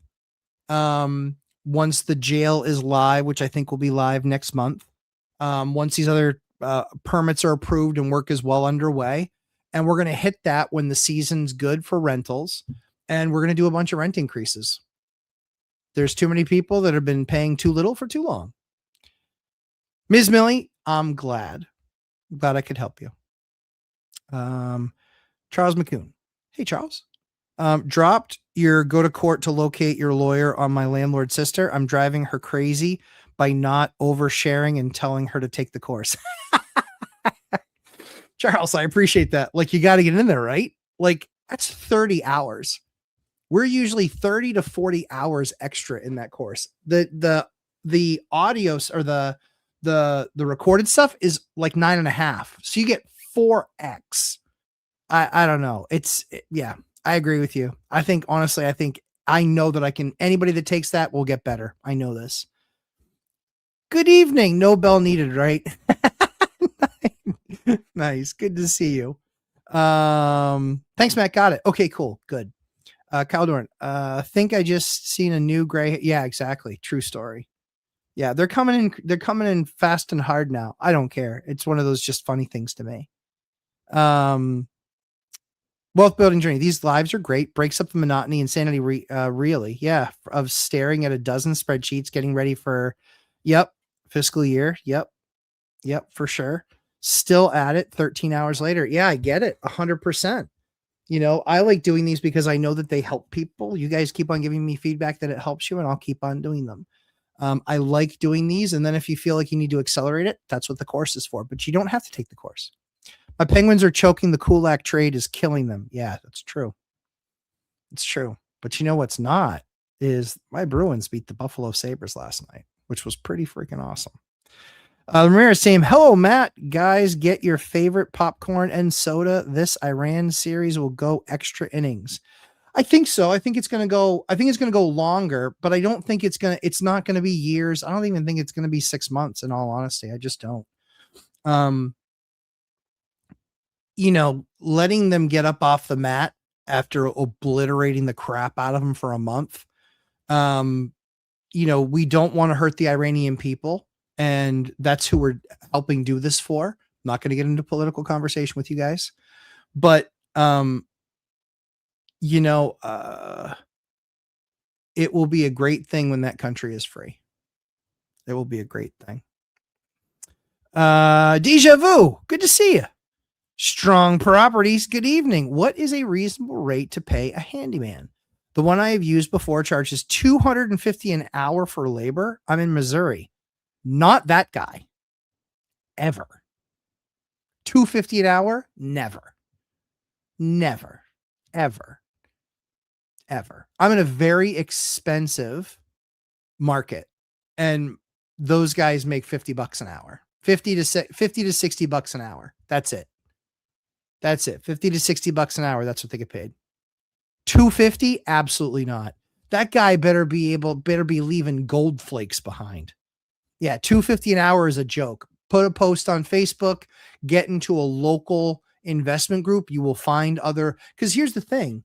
Speaker 2: Once the jail is live, which I think will be live next month. Once these other permits are approved and work is well underway. And we're going to hit that when the season's good for rentals. And we're going to do a bunch of rent increases. There's too many people that have been paying too little for too long. Ms. Millie, I'm glad I could help you. Charles McCoon. Hey, Charles. Dropped your go to court to locate your lawyer on my landlord's sister. I'm driving her crazy by not oversharing and telling her to take the course. Charles, I appreciate that. Like, you got to get in there, right? Like, that's 30 hours. We're usually 30 to 40 hours extra in that course. The audios or the recorded stuff is like 9.5. So you get 4x. I don't know. Yeah, I agree with you. I think, honestly, I know that anybody that takes that will get better. I know this. Good evening. No bell needed, right? Nice. Good to see you. Thanks, Matt. Got it. Okay, cool. Good. Caldorn, think I just seen a new gray. Yeah, exactly. True story. Yeah, they're coming in fast and hard now. I don't care. It's one of those just funny things to me. Wealth building journey. These lives are great. Breaks up the monotony, insanity. Really. Yeah. Of staring at a dozen spreadsheets, getting ready for, fiscal year. Yep. For sure. Still at it 13 hours later. Yeah, I get it. 100%. I like doing these because I know that they help people. You guys keep on giving me feedback that it helps you, and I'll keep on doing them. I like doing these. And then if you feel like you need to accelerate it, that's what the course is for, but you don't have to take the course. My Penguins are choking. The Kulak trade is killing them. Yeah, that's true. It's true. But you know what's not is my Bruins beat the Buffalo Sabres last night, which was pretty freaking awesome. Ramirez saying, hello, Matt. Guys, get your favorite popcorn and soda. This Iran series will go extra innings. I think so. I think it's going to go longer, but I don't think it's not going to be years. I don't even think it's going to be 6 months, in all honesty. I just don't. Letting them get up off the mat after obliterating the crap out of them for a month. We don't want to hurt the Iranian people, and that's who we're helping do this for. I'm not going to get into political conversation with you guys, but, it will be a great thing when that country is free. It will be a great thing. Deja vu. Good to see you. Strong Properties. Good evening. What is a reasonable rate to pay a handyman? The one I have used before charges $250 an hour for labor. I'm in Missouri. Not that guy. Ever. $250 an hour? Never. Ever. I'm in a very expensive market, and those guys make $50 an hour. 50 to $60 an hour. That's it. 50 to $60 an hour. That's what they get paid. $250? Absolutely not. That guy better be leaving gold flakes behind. Yeah, $250 an hour is a joke. Put a post on Facebook, get into a local investment group. You will find because here's the thing.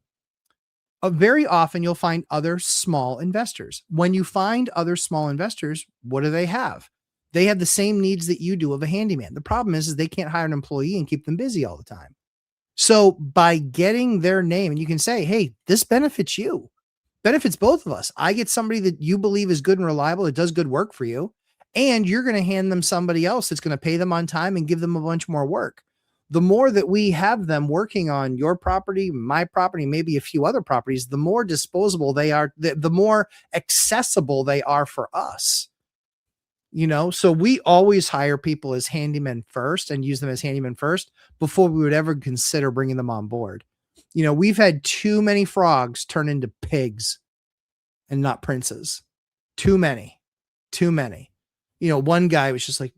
Speaker 2: Very often you'll find other small investors. When you find other small investors, what do they have? They have the same needs that you do of a handyman. The problem is they can't hire an employee and keep them busy all the time. So by getting their name, and you can say, hey, this benefits you, benefits both of us. I get somebody that you believe is good and reliable, that does good work for you, and you're going to hand them somebody else that's going to pay them on time and give them a bunch more work. The more that we have them working on your property, my property, maybe a few other properties, the more disposable they are, the more accessible they are for us. So we always hire people as handymen first and use them as handymen first before we would ever consider bringing them on board. We've had too many frogs turn into pigs and not princes. Too many. One guy was just like,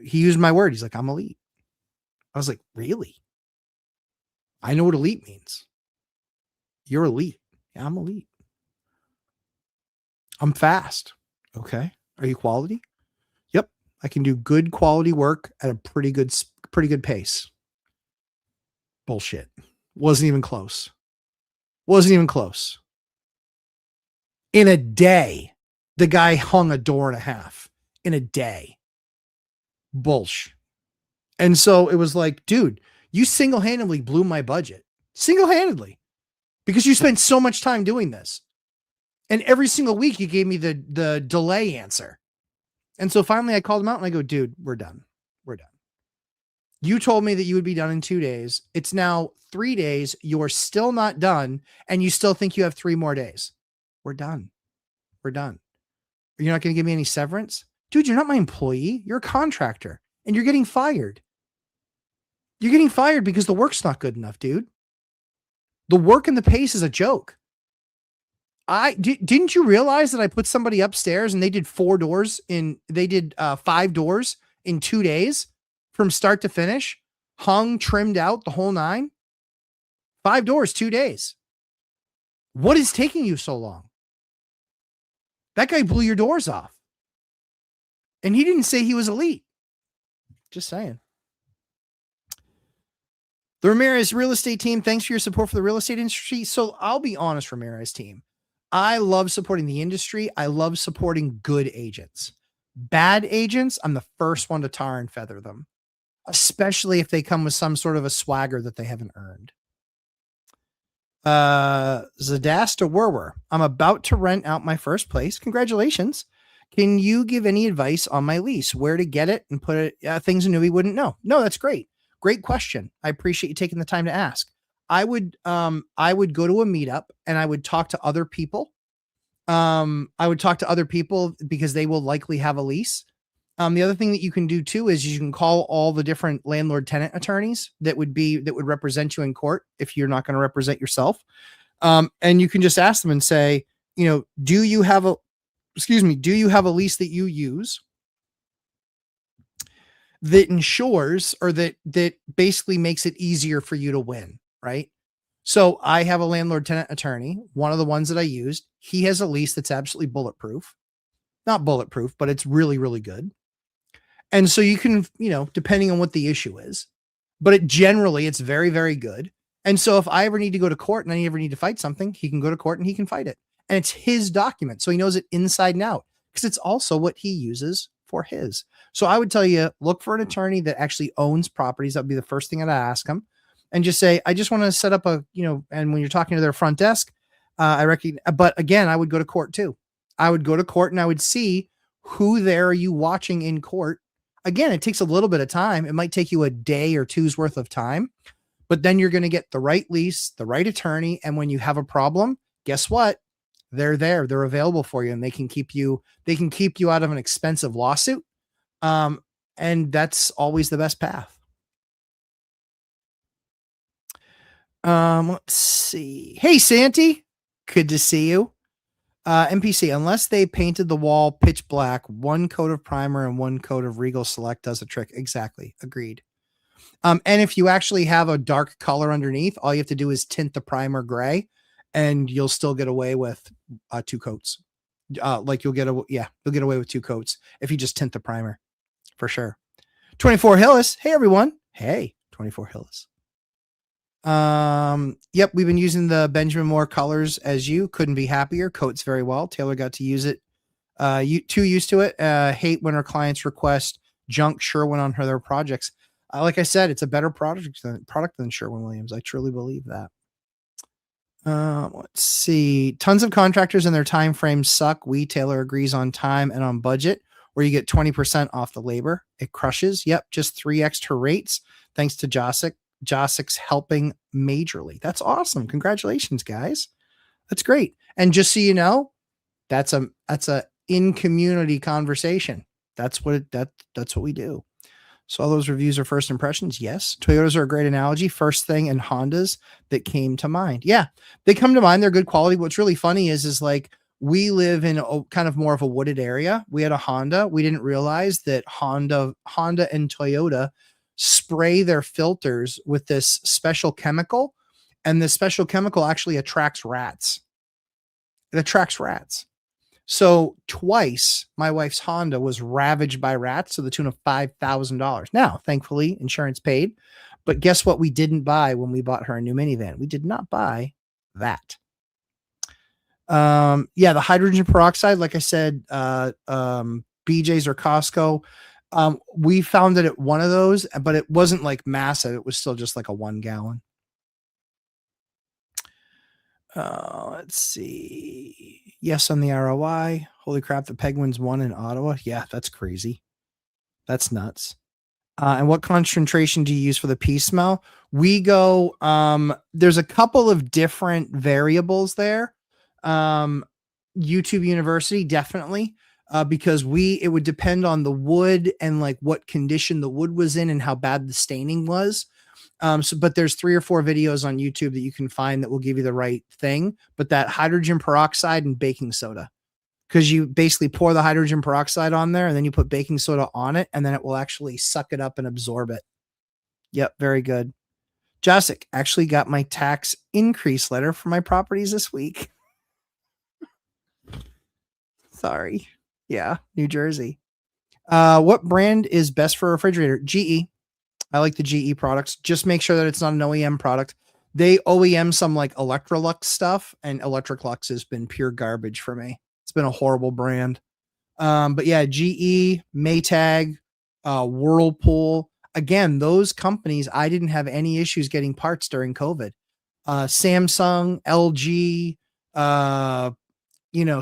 Speaker 2: he used my word. He's like, I'm elite. I was like, really? I know what elite means. You're elite. Yeah, I'm elite. I'm fast. Okay. Are you quality? Yep. I can do good quality work at a pretty good pace. Bullshit. Wasn't even close. In a day, the guy hung a door and a half in a day. Bullshit. And so it was like, dude, you single-handedly blew my budget. Single-handedly. Because you spent so much time doing this. And every single week you gave me the delay answer. And so finally I called him out and I go, dude, we're done. You told me that you would be done in 2 days. It's now 3 days. You're still not done, and you still think you have 3 more days. We're done. We're done. You're not going to give me any severance? Dude, you're not my employee. You're a contractor, and you're getting fired. You're getting fired because the work's not good enough, dude. The work and the pace is a joke. Didn't you realize that I put somebody upstairs and they did 5 doors in 2 days from start to finish, hung, trimmed out the whole 9, 5 doors, 2 days. What is taking you so long? That guy blew your doors off. And he didn't say he was elite. Just saying. The Ramirez real estate team, thanks for your support for the real estate industry. So I'll be honest, Ramirez team. I love supporting the industry. I love supporting good agents. Bad agents, I'm the first one to tar and feather them, especially if they come with some sort of a swagger that they haven't earned. Zadasta Werwer, I'm about to rent out my first place. Congratulations. Can you give any advice on my lease, where to get it and put it, things a newbie wouldn't know? No, that's great. Great question. I appreciate you taking the time to ask. I would go to a meetup and I would talk to other people. Because they will likely have a lease. The other thing that you can do too is you can call all the different landlord tenant attorneys that would represent you in court if you're not going to represent yourself. And you can just ask them and say, do you have a lease that you use that ensures or that basically makes it easier for you to win, right? So I have a landlord tenant attorney, one of the ones that I used. He has a lease that's absolutely bulletproof. Not bulletproof, but it's really, really good. And so you can, depending on what the issue is, but it's very, very good. And so if I ever need to go to court and I ever need to fight something, he can go to court and he can fight it. And it's his document. So he knows it inside and out because it's also what he uses for his. So I would tell you, look for an attorney that actually owns properties. That'd be the first thing I'd ask him. And just say, I just want to set up and when you're talking to their front desk, but again, I would go to court too. I would go to court and I would see who there are you watching in court. Again, it takes a little bit of time. It might take you a day or two's worth of time, but then you're going to get the right lease, the right attorney. And when you have a problem, guess what? They're there. They're available for you and they can keep you out of an expensive lawsuit. And that's always the best path. Let's see. Hey, Santy. Good to see you. NPC, unless they painted the wall pitch black, 1 coat of primer and 1 coat of Regal Select does a trick. Exactly. Agreed. And if you actually have a dark color underneath, all you have to do is tint the primer gray and you'll still get away with 2 coats. You'll get away with 2 coats if you just tint the primer for sure. 24 Hillis. Hey, everyone. Hey, 24 Hillis. Yep, we've been using the Benjamin Moore colors as you couldn't be happier. Coats very well. Taylor got to use it. Too used to it. Hate when our clients request junk Sherwin on their projects. Like I said, it's a better product than Sherwin-Williams. I truly believe that. Let's see. Tons of contractors and their time frames suck. Taylor agrees on time and on budget, where you get 20% off the labor. It crushes. Yep, just 3 extra rates. Thanks to Josik's helping majorly. That's awesome. Congratulations, guys. That's great. And just so you know, that's a in community conversation. That's what we do. So all those reviews are first impressions. Yes. Toyotas are a great analogy. First thing, and Hondas that came to mind. Yeah, they come to mind. They're good quality. What's really funny is like we live in a kind of more of a wooded area. We had a Honda. We didn't realize that Honda and Toyota spray their filters with this special chemical, and this special chemical actually attracts rats. It attracts rats. So twice my wife's Honda was ravaged by rats to the tune of $5,000. Now, thankfully, insurance paid, but guess what we didn't buy when we bought her a new minivan? We did not buy that. Yeah, the hydrogen peroxide, like I said, BJ's or Costco. We found it at one of those, but it wasn't like massive. It was still just like a 1 gallon. Let's see. Yes, on the ROI. Holy crap, the Penguins won in Ottawa. Yeah, that's crazy. That's nuts. And what concentration do you use for the pea smell? We go, there's a couple of different variables there. YouTube University, definitely. Because it would depend on the wood and like what condition the wood was in and how bad the staining was. But there's 3 or 4 videos on YouTube that you can find that will give you the right thing. But that hydrogen peroxide and baking soda, because you basically pour the hydrogen peroxide on there and then you put baking soda on it and then it will actually suck it up and absorb it. Yep. Very good. Jessic actually got my tax increase letter for my properties this week. Sorry. Yeah. New Jersey. What brand is best for a refrigerator? GE. I like the GE products. Just make sure that it's not an OEM product. They OEM some like Electrolux stuff, and Electrolux has been pure garbage for me. It's been a horrible brand. But yeah, GE, Maytag, Whirlpool. Again, those companies, I didn't have any issues getting parts during COVID. Samsung, LG,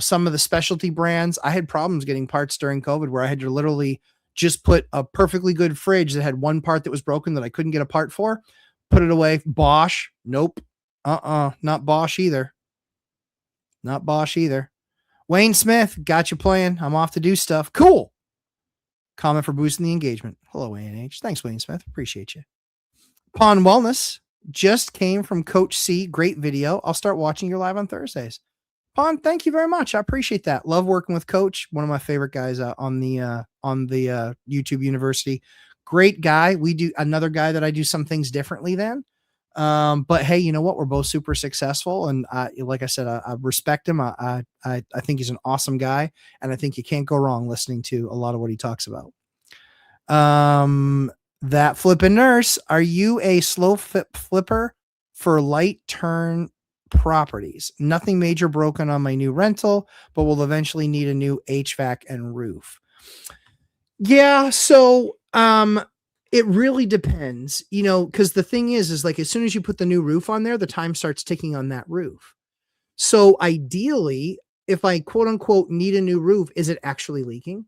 Speaker 2: some of the specialty brands, I had problems getting parts during COVID where I had to literally just put a perfectly good fridge that had one part that was broken that I couldn't get a part for, put it away. Bosch. Nope. Not Bosch either. Not Bosch either. Wayne Smith, got you playing. I'm off to do stuff. Cool. Comment for boosting the engagement. Hello, ANH. Thanks, Wayne Smith. Appreciate you. Pawn Wellness just came from Coach C. Great video. I'll start watching your live on Thursdays. Pawn, thank you very much. I appreciate that. Love working with Coach. One of my favorite guys on the YouTube University. Great guy. We do another guy that I do some things differently than. But hey, you know what? We're both super successful, and like I said, I respect him. I think he's an awesome guy, and I think you can't go wrong listening to a lot of what he talks about. That flipping nurse. Are you a slow flipper for light turn properties? Nothing major broken on my new rental, but will eventually need a new HVAC and roof. Yeah, so it really depends, because the thing is like as soon as you put the new roof on there, the time starts ticking on that roof. So ideally, if I quote unquote need a new roof, is it actually leaking?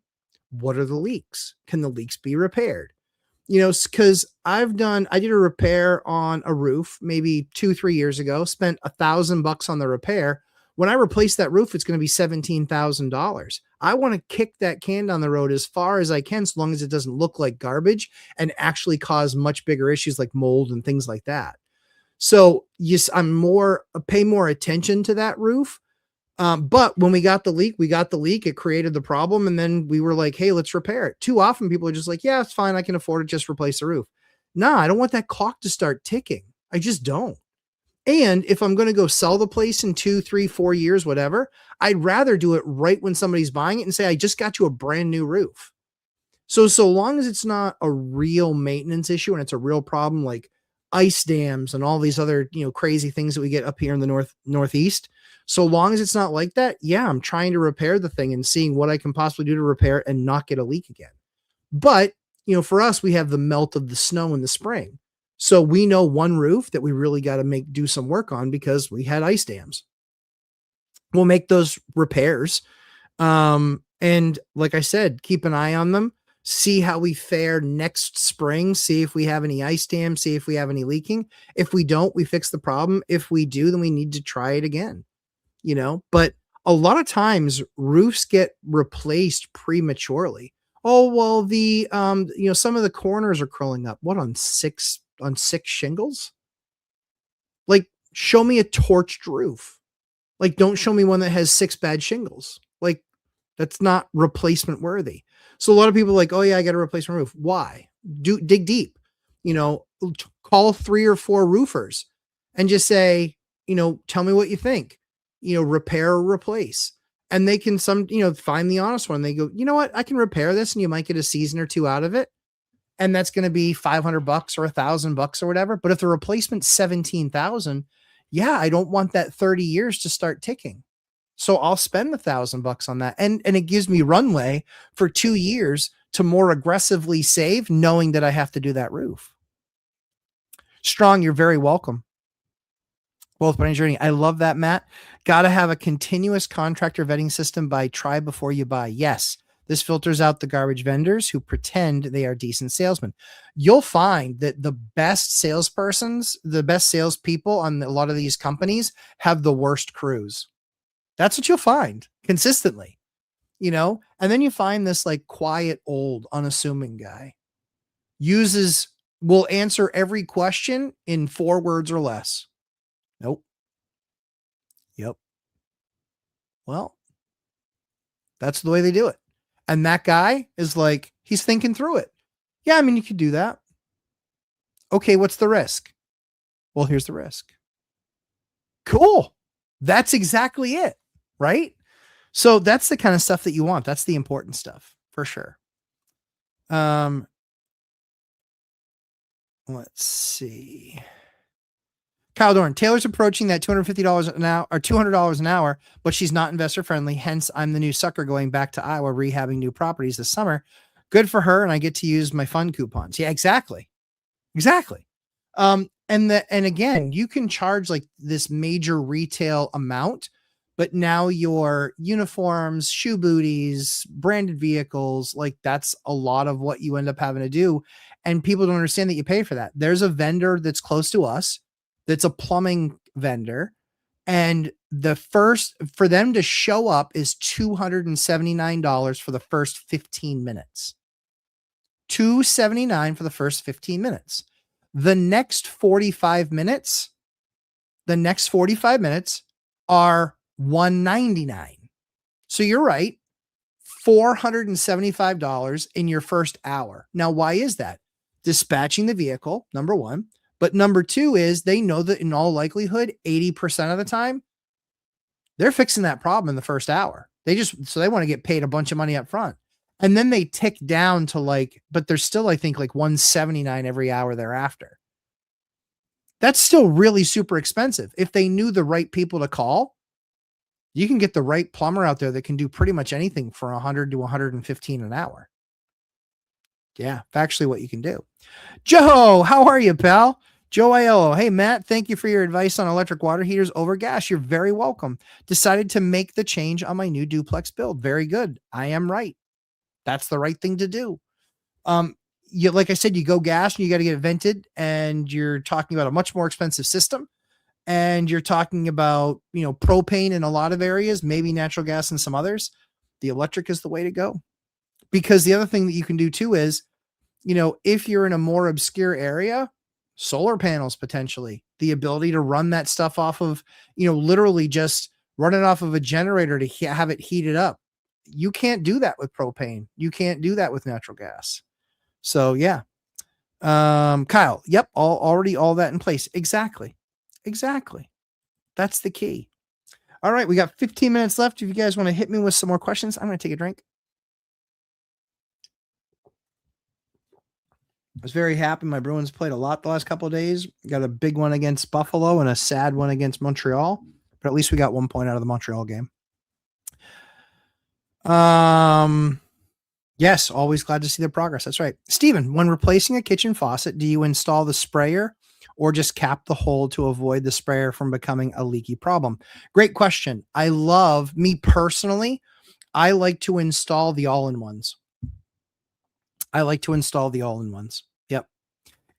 Speaker 2: What are the leaks? Can the leaks be repaired? Because I did a repair on a roof maybe 2-3 years ago, spent $1,000 on the repair. When I replace that roof, it's going to be $17,000. I want to kick that can down the road as far as I can, so long as it doesn't look like garbage and actually cause much bigger issues like mold and things like that. So yes, pay more attention to that roof. But when we got the leak, it created the problem. And then we were like, hey, let's repair it. Too often people are just like, yeah, it's fine. I can afford it. Just replace the roof. Nah, I don't want that clock to start ticking. I just don't. And if I'm going to go sell the place in 2, 3, 4 years, whatever, I'd rather do it right when somebody's buying it and say, I just got you a brand new roof. So long as it's not a real maintenance issue and it's a real problem, like ice dams and all these other, crazy things that we get up here in the Northeast, so long as it's not like that, yeah, I'm trying to repair the thing and seeing what I can possibly do to repair it and not get a leak again. But, for us, we have the melt of the snow in the spring. So we know one roof that we really got to do some work on because we had ice dams. We'll make those repairs. And like I said, keep an eye on them, see how we fare next spring, see if we have any ice dams, see if we have any leaking. If we don't, we fix the problem. If we do, then we need to try it again. But a lot of times roofs get replaced prematurely. Oh, well, the, some of the corners are curling up. What, on six shingles? Like, show me a torched roof. Like, don't show me one that has 6 bad shingles. Like, that's not replacement worthy. So a lot of people are like, oh yeah, I got to replace my roof. Why? Dig deep, call 3 or 4 roofers and just say, tell me what you think. Repair or replace. And they can find the honest one. They go, you know what? I can repair this and you might get a season or 2 out of it. And that's going to be $500 or $1,000 or whatever. But if the replacement's 17,000, yeah, I don't want that 30 years to start ticking. So I'll spend $1,000 on that. And it gives me runway for 2 years to more aggressively save, knowing that I have to do that roof. Strong, you're very welcome. Both by journey. I love that, Matt. Got to have a continuous contractor vetting system by try before you buy. Yes, This filters out the garbage vendors who pretend they are decent salesmen. You'll find that the best salespersons, the best salespeople on a lot of these companies have the worst crews. That's what you'll find consistently, and then you find this like quiet, old, unassuming guy will answer every question in 4 words or less. Nope. Yep. Well, that's the way they do it. And that guy is like, he's thinking through it. Yeah, I mean, you could do that. Okay, what's the risk? Well, here's the risk. Cool. That's exactly it, right? So that's the kind of stuff that you want. That's the important stuff, for sure. Let's see. Kyle Dorn, Taylor's approaching that $250 an hour or $200 an hour, but she's not investor friendly. Hence, I'm the new sucker going back to Iowa, rehabbing new properties this summer. Good for her. And I get to use my fund coupons. Yeah, exactly. Exactly. And again, you can charge like this major retail amount, but now your uniforms, shoe booties, branded vehicles, like that's a lot of what you end up having to do. And people don't understand that you pay for that. There's a vendor that's close to us that's a plumbing vendor. And for them to show up is $279 for the first 15 minutes. $279 for the first 15 minutes. The next 45 minutes are $199. So you're right. $475 in your first hour. Now, why is that? Dispatching the vehicle, number one. But number two is they know that in all likelihood, 80% of the time, they're fixing that problem in the first hour. They want to get paid a bunch of money up front. And then they tick down to but there's still, I think, like $179 every hour thereafter. That's still really super expensive. If they knew the right people to call, you can get the right plumber out there that can do pretty much anything for $100 to $115 an hour. Yeah, actually what you can do. Joe, how are you, pal? Joe Aiello. Hey, Matt, thank you for your advice on electric water heaters over gas. You're very welcome. Decided to make the change on my new duplex build. Very good. I am right. That's the right thing to do. Like I said, you go gas and you got to get it vented, and you're talking about a much more expensive system. And you're talking about, propane in a lot of areas, maybe natural gas in some others. The electric is the way to go. Because the other thing that you can do too is, if you're in a more obscure area, solar panels, potentially the ability to run that stuff off of, literally just run it off of a generator to have it heated up. You can't do that with propane. You can't do that with natural gas. So yeah. Kyle, yep. Already all that in place. Exactly. That's the key. All right. We got 15 minutes left. If you guys want to hit me with some more questions, I'm going to take a drink. I was very happy. My Bruins played a lot the last couple of days. Got a big one against Buffalo and a sad one against Montreal, but at least we got 1 point out of the Montreal game. Yes, always glad to see the progress. That's right. Steven, when replacing a kitchen faucet, do you install the sprayer or just cap the hole to avoid the sprayer from becoming a leaky problem? Great question. Me personally, I like to install the all-in-ones. Yep.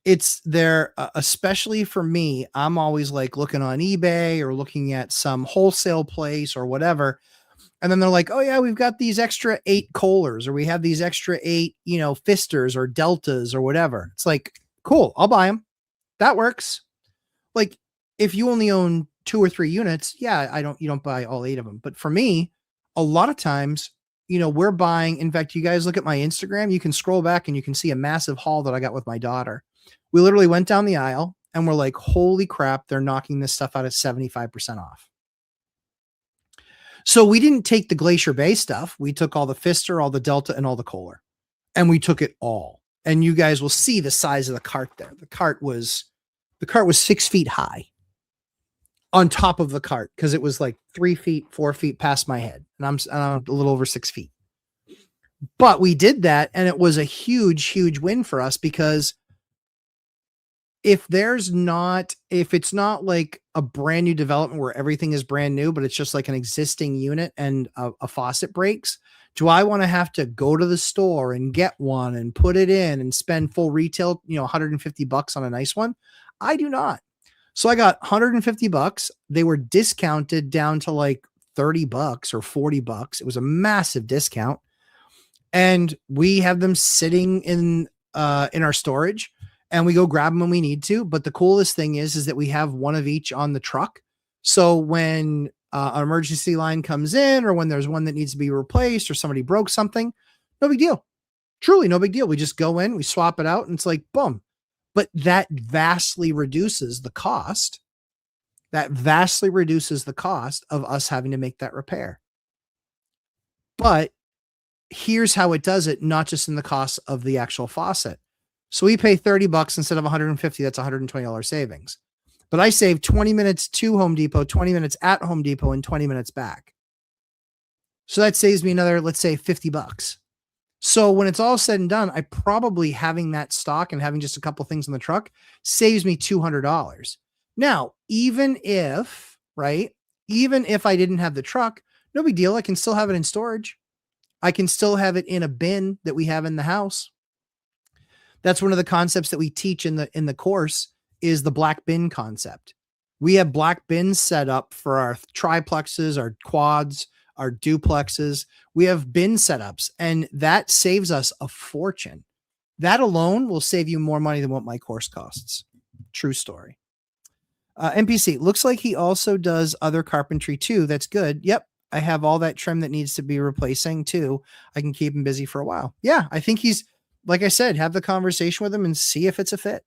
Speaker 2: It's there, especially for me. I'm always like looking on eBay or looking at some wholesale place or whatever. And then they're like, oh yeah, we've got these extra 8 Kohlers, or we have these extra 8, Fisters or Deltas or whatever. It's like, cool, I'll buy them. That works. Like if you only own 2 or 3 units, yeah, you don't buy all 8 of them. But for me, a lot of times, we're buying, in fact, you guys look at my Instagram, you can scroll back and you can see a massive haul that I got with my daughter. We literally went down the aisle and we're like, holy crap, they're knocking this stuff out at 75% off. So we didn't take the Glacier Bay stuff. We took all the Pfister, all the Delta, and all the Kohler, and we took it all. And you guys will see the size of the cart there. The cart was 6 feet high on top of the cart, because it was like 3 feet, 4 feet past my head. And I'm a little over 6 feet. But we did that, and it was a huge, huge win for us, because if it's not like a brand new development where everything is brand new, but it's just like an existing unit and a faucet breaks, Do I want to have to go to the store and get one and put it in and spend full retail, $150 on a nice one? I do not. So I got $150. They were discounted down to like $30 or $40. It was a massive discount. And we have them sitting in our storage, and we go grab them when we need to. But the coolest thing is that we have one of each on the truck. So when an emergency line comes in, or when there's one that needs to be replaced, or somebody broke something, no big deal. Truly no big deal. We just go in, we swap it out, and it's like, boom. But that vastly reduces the cost. That vastly reduces the cost of us having to make that repair. But here's how it does it, not just in the cost of the actual faucet. So we pay $30 instead of $150. That's $120 savings. But I save 20 minutes to Home Depot, 20 minutes at Home Depot, and 20 minutes back. So that saves me another, let's say, $50. So when it's all said and done, I probably having that stock and having just a couple things in the truck saves me $200. Now, even if I didn't have the truck, no big deal. I can still have it in storage. I can still have it in a bin that we have in the house. That's one of the concepts that we teach in the course, is the black bin concept. We have black bins set up for our triplexes, our quads, our duplexes. We have bin setups, and that saves us a fortune. That alone will save you more money than what my course costs. True story. NPC, looks like he also does other carpentry too. That's good. Yep. I have all that trim that needs to be replacing too. I can keep him busy for a while. Yeah. I think he's, like I said, have the conversation with him and see if it's a fit.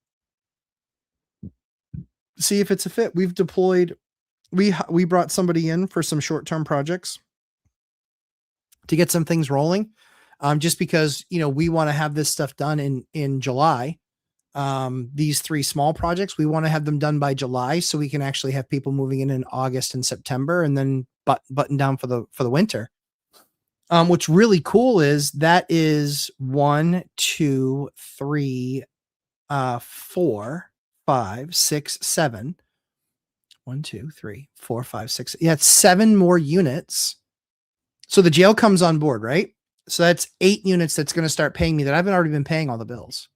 Speaker 2: See if it's a fit. We've deployed, we brought somebody in for some short-term projects to get some things rolling. Just because, we want to have this stuff done in July. These 3 small projects, we want to have them done by July, so we can actually have people moving in August and September, and then button down for the winter. What's really cool is that is 1, 2, 3, 4, 5, 6, 7. 1, 2, 3, 4, 5, 6. Yeah, it's 7 more units. So the jail comes on board, right? So that's 8 units that's going to start paying me that I've already been paying all the bills.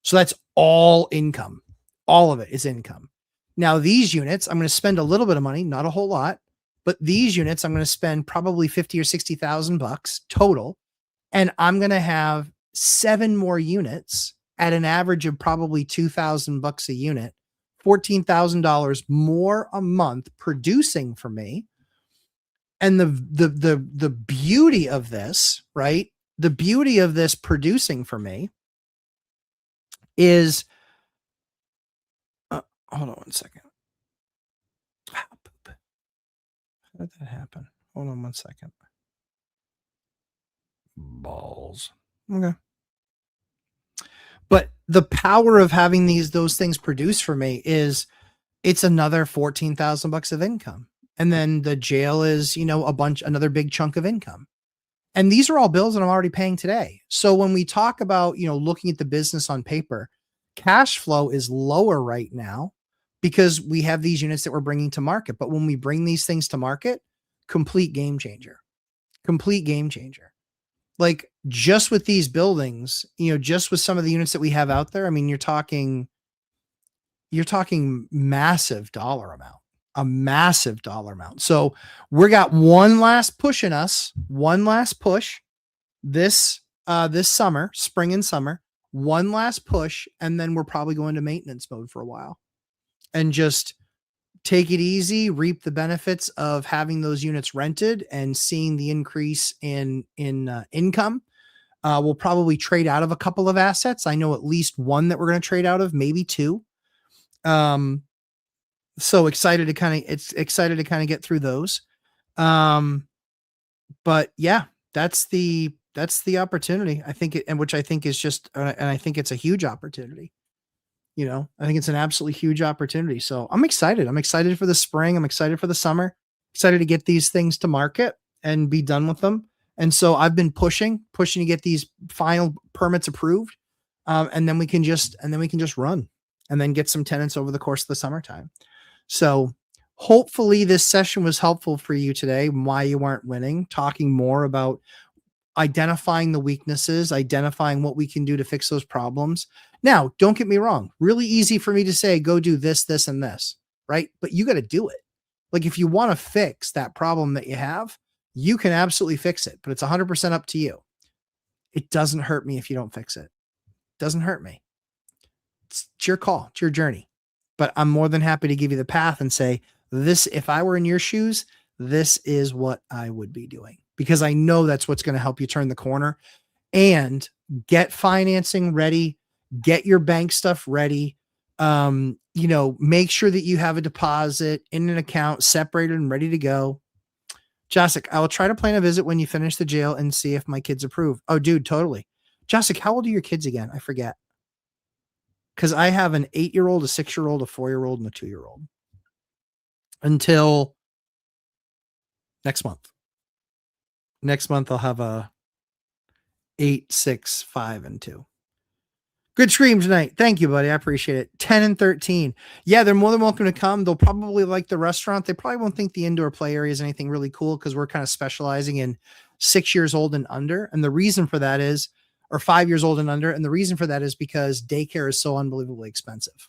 Speaker 2: So that's all income. All of it is income. Now these units, I'm going to spend a little bit of money, not a whole lot, but these units I'm going to spend probably $50,000 or $60,000 total. And I'm going to have 7 more units at an average of probably $2,000 a unit, $14,000 more a month producing for me. And the beauty of this, right? The beauty of this producing for me is, hold on one second. How did that happen? Hold on one second. Balls. Okay. But the power of having those things produced for me is, it's another $14,000 of income. And then the jail is, another big chunk of income. And these are all bills that I'm already paying today. So when we talk about, looking at the business on paper, cash flow is lower right now because we have these units that we're bringing to market. But when we bring these things to market, complete game changer. Like, just with these buildings, just with some of the units that we have out there, I mean, you're talking massive dollar amount. A massive dollar amount. So we got one last push this summer, spring and summer, one last push. And then we're probably going to maintenance mode for a while and just take it easy, reap the benefits of having those units rented and seeing the increase in income. We'll probably trade out of a couple of assets. I know at least one that we're going to trade out of, maybe 2. So excited to kind of get through those. But yeah, that's the opportunity. I think which I think is just, and I think it's a huge opportunity. I think it's an absolutely huge opportunity. So I'm excited. I'm excited for the spring. I'm excited for the summer, excited to get these things to market and be done with them. And so I've been pushing to get these final permits approved. And then we can just run and then get some tenants over the course of the summertime. So hopefully this session was helpful for you today. Why you aren't winning, talking more about identifying the weaknesses, identifying what we can do to fix those problems. Now, don't get me wrong. Really easy for me to say, go do this, this, and this, right? But you got to do it. Like if you want to fix that problem that you have, you can absolutely fix it, but it's 100% up to you. It doesn't hurt me if you don't fix it. It doesn't hurt me. It's your call. It's your journey. But I'm more than happy to give you the path and say, this, if I were in your shoes, this is what I would be doing, because I know that's what's going to help you turn the corner and get financing ready, get your bank stuff ready. Make sure that you have a deposit in an account separated and ready to go. Jessic, I will try to plan a visit when you finish the jail and see if my kids approve. Oh, dude, totally. Jessic, how old are your kids again? I forget. Because I have an 8-year-old, a 6-year-old, a 4-year-old, and a 2-year-old. Until next month. Next month, I'll have a 8, 6, 5, and 2. Good stream tonight. Thank you, buddy. I appreciate it. 10 and 13. Yeah, they're more than welcome to come. They'll probably like the restaurant. They probably won't think the indoor play area is anything really cool because we're kind of specializing in 6 years old and under. And the reason for that is, or 5 years old and under. And the reason for that is because daycare is so unbelievably expensive.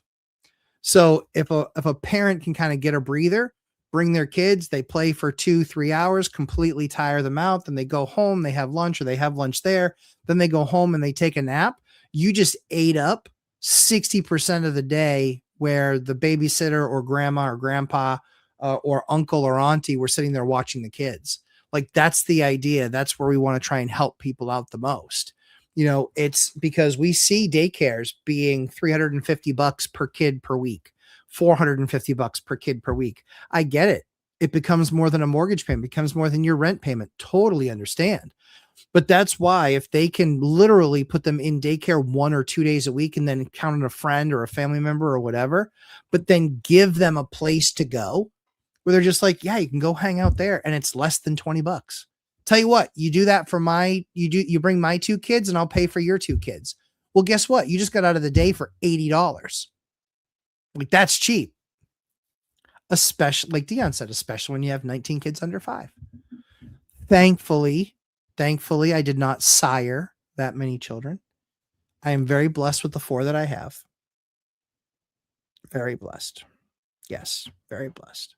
Speaker 2: So if a parent can kind of get a breather, bring their kids, they play for 2-3 hours, completely tire them out. Then they go home, they have lunch, or they have lunch there. Then they go home and they take a nap. You just ate up 60% of the day where the babysitter or grandma or grandpa or uncle or auntie were sitting there watching the kids. Like that's the idea. That's where we want to try and help people out the most. It's because we see daycares being $350 per kid per week, $450 per kid per week. I get it. It becomes more than a mortgage payment, becomes more than your rent payment. Totally understand. But that's why if they can literally put them in daycare 1 or 2 days a week and then count on a friend or a family member or whatever, but then give them a place to go where they're just like, yeah, you can go hang out there and it's less than $20. Tell you what, you do that for you bring my 2 kids and I'll pay for your 2 kids. Well, guess what? You just got out of the day for $80. Like that's cheap. Especially like Dion said, especially when you have 19 kids under 5. Thankfully, I did not sire that many children. I am very blessed with the 4 that I have. Very blessed. Yes, very blessed.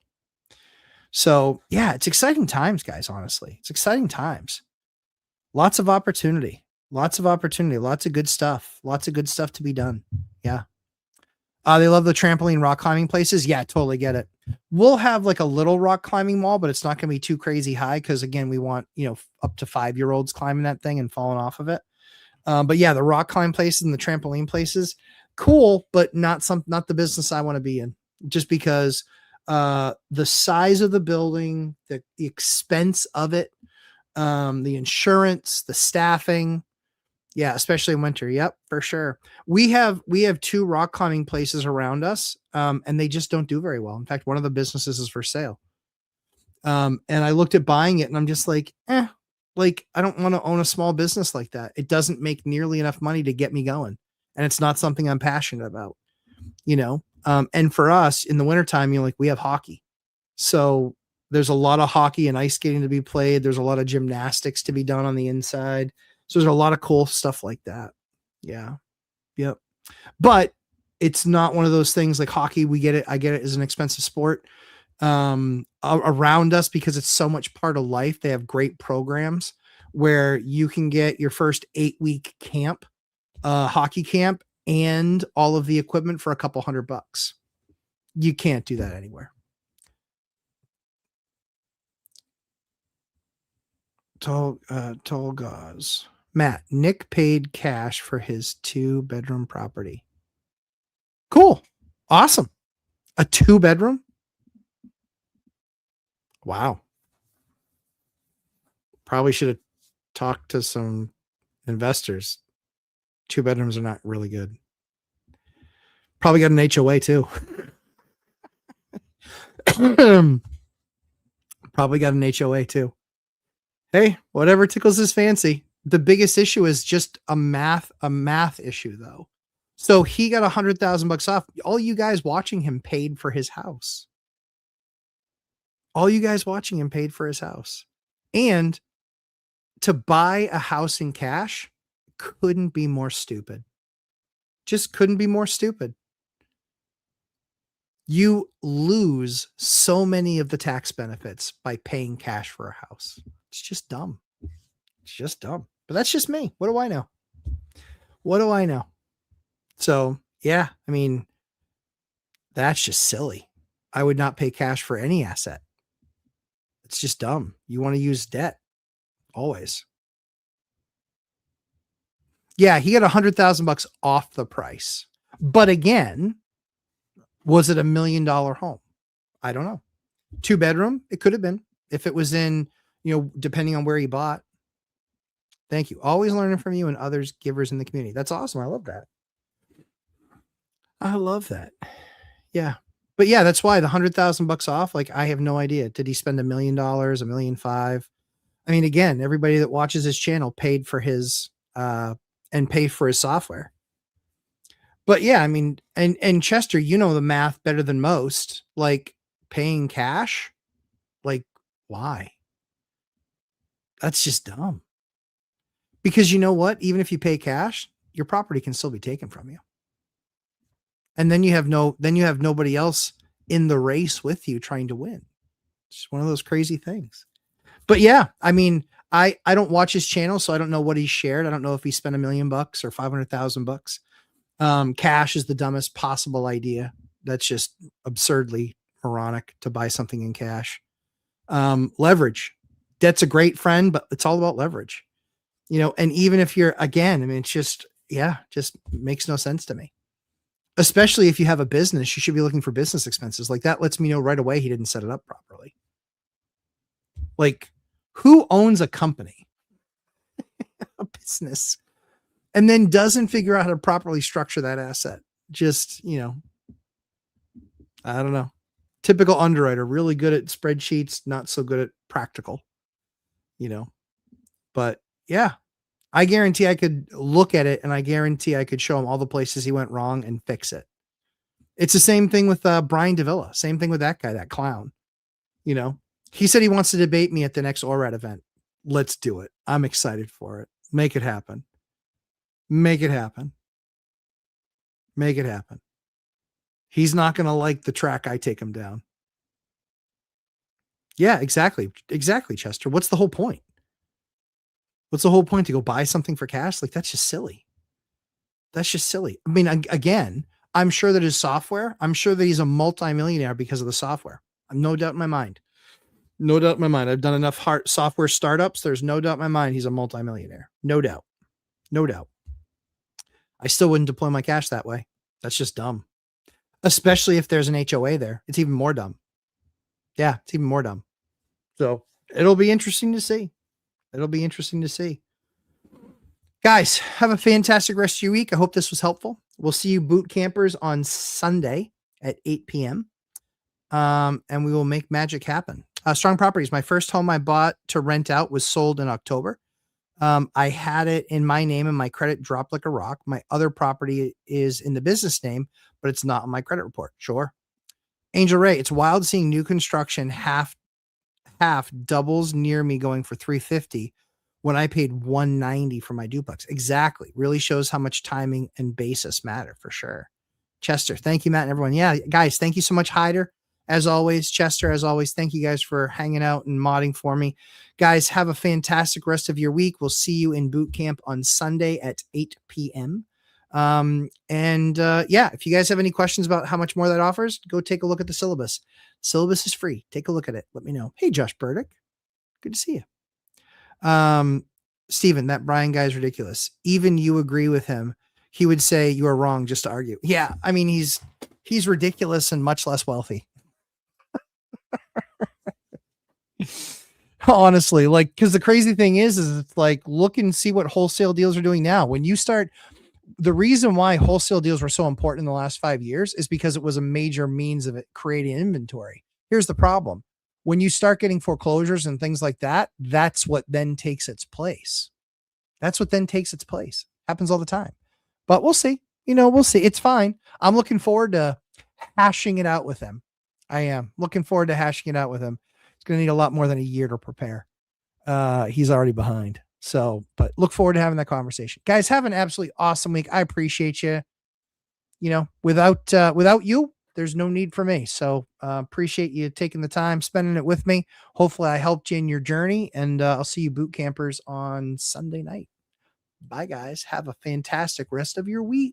Speaker 2: So, yeah, it's exciting times, guys, honestly. It's exciting times. Lots of opportunity. Lots of good stuff. Lots of good stuff to be done. Yeah. They love the trampoline rock climbing places. Yeah, totally get it. We'll have like a little rock climbing wall, but it's not going to be too crazy high because again, we want, up to 5-year-olds climbing that thing and falling off of it. But yeah, the rock climb places and the trampoline places, cool, but not the business I want to be in, just because the size of the building, the expense of it, the insurance, the staffing. Yeah, especially in winter. Yep, for sure. We have 2 rock climbing places around us, and they just don't do very well. In fact, one of the businesses is for sale. And I looked at buying it, and I'm just like, like I don't want to own a small business like that. It doesn't make nearly enough money to get me going, and it's not something I'm passionate about. And for us in the wintertime, like we have hockey, so there's a lot of hockey and ice skating to be played. There's a lot of gymnastics to be done on the inside. So there's a lot of cool stuff like that. Yeah. Yep. But it's not one of those things like hockey. We get it. I get it as an expensive sport around us because it's so much part of life. They have great programs where you can get your first 8-week camp, hockey camp, and all of the equipment for a couple $100. You can't do that anywhere. Tall gauze. Matt, Nick paid cash for his 2-bedroom property. Cool. Awesome. A 2-bedroom? Wow. Probably should have talked to some investors. 2 bedrooms are not really good. Probably got an HOA too. Probably got an HOA too. Hey, whatever tickles his fancy. The biggest issue is just a math issue though. So he got $100,000 off. All you guys watching him paid for his house. And to buy a house in cash couldn't be more stupid. Just couldn't be more stupid. You lose so many of the tax benefits by paying cash for a house. It's just dumb. It's just dumb. But that's just me. What do I know? What do I know? So, yeah, I mean, that's just silly. I would not pay cash for any asset. It's just dumb. You want to use debt always. Yeah, he got $100,000 off the price. But again, was it $1 million home? I don't know. 2-bedroom? It could have been if it was in, depending on where he bought. Thank you. Always learning from you and others, givers in the community. That's awesome. I love that. I love that. Yeah. But yeah, that's why the $100,000 off, like I have no idea. Did he spend $1 million, $1.5 million? I mean, again, everybody that watches his channel paid for his and paid for his software. But yeah, I mean, and Chester, you know the math better than most. Like paying cash, like why? That's just dumb. Because you know what? Even if you pay cash, your property can still be taken from you. And then you have nobody else in the race with you trying to win. It's one of those crazy things. But yeah, I mean, I don't watch his channel, so I don't know what he shared. I don't know if he spent $1 million or $500,000. Cash is the dumbest possible idea. That's just absurdly moronic to buy something in cash. Leverage. Debt's a great friend, but it's all about leverage. And even if you're, again, I mean, it's just makes no sense to me. Especially if you have a business, you should be looking for business expenses. Like that lets me know right away he didn't set it up properly. Like, who owns a company, a business, and then doesn't figure out how to properly structure that asset? Just, I don't know. Typical underwriter, really good at spreadsheets, not so good at practical, but yeah, I guarantee I could look at it and I guarantee I could show him all the places he went wrong and fix it. It's the same thing with Brian Davila. Same thing with that guy, that clown. He said he wants to debate me at the next ORAD event. Let's do it. I'm excited for it. Make it happen. Make it happen. Make it happen. He's not going to like the track I take him down. Yeah, exactly. Exactly, Chester. What's the whole point? What's the whole point to go buy something for cash? Like, that's just silly. That's just silly. I mean, again, I'm sure that his software, I'm sure that he's a multimillionaire because of the software. No doubt in my mind. No doubt in my mind. I've done enough software startups. There's no doubt in my mind he's a multimillionaire. No doubt. No doubt. I still wouldn't deploy my cash that way. That's just dumb. Especially if there's an HOA there. It's even more dumb. Yeah, it's even more dumb. So it'll be interesting to see. It'll be interesting to see. Guys, have a fantastic rest of your week. I hope this was helpful. We'll see you boot campers on Sunday at 8 p.m. And we will make magic happen. Strong Properties. My first home I bought to rent out was sold in October. I had it in my name and my credit dropped like a rock. My other property is in the business name, but it's not on my credit report. Sure. Angel Ray. It's wild seeing new construction half doubles near me going for $350 when I paid $190 for my duplex. Exactly. Really shows how much timing and basis matter for sure. Chester, thank you, Matt, and everyone. Yeah, guys, thank you so much, Hyder. As always, Chester, as always, thank you guys for hanging out and modding for me. Guys, have a fantastic rest of your week. We'll see you in boot camp on Sunday at 8 p.m. Yeah, if you guys have any questions about how much more that offers, go take a look at the syllabus. Syllabus is free. Take a look at it. Let me know. Hey, Josh Burdick. Good to see you. Steven, that Brian guy is ridiculous. Even you agree with him. He would say you are wrong just to argue. Yeah. I mean, he's ridiculous and much less wealthy. Honestly, like, cause the crazy thing is it's like, look and see what wholesale deals are doing now. When you start, the reason why wholesale deals were so important in the last 5 years is because it was a major means of it creating inventory. Here's the problem. When you start getting foreclosures and things like that, that's what then takes its place. That's what then takes its place. Happens all the time, but we'll see, we'll see. It's fine. I'm looking forward to hashing it out with him. I am looking forward to hashing it out with him. It's going to need a lot more than a year to prepare. He's already behind. So, but look forward to having that conversation. Guys, have an absolutely awesome week. I appreciate you. Without you, there's no need for me. So appreciate you taking the time, spending it with me. Hopefully I helped you in your journey, and I'll see you boot campers on Sunday night. Bye, guys. Have a fantastic rest of your week.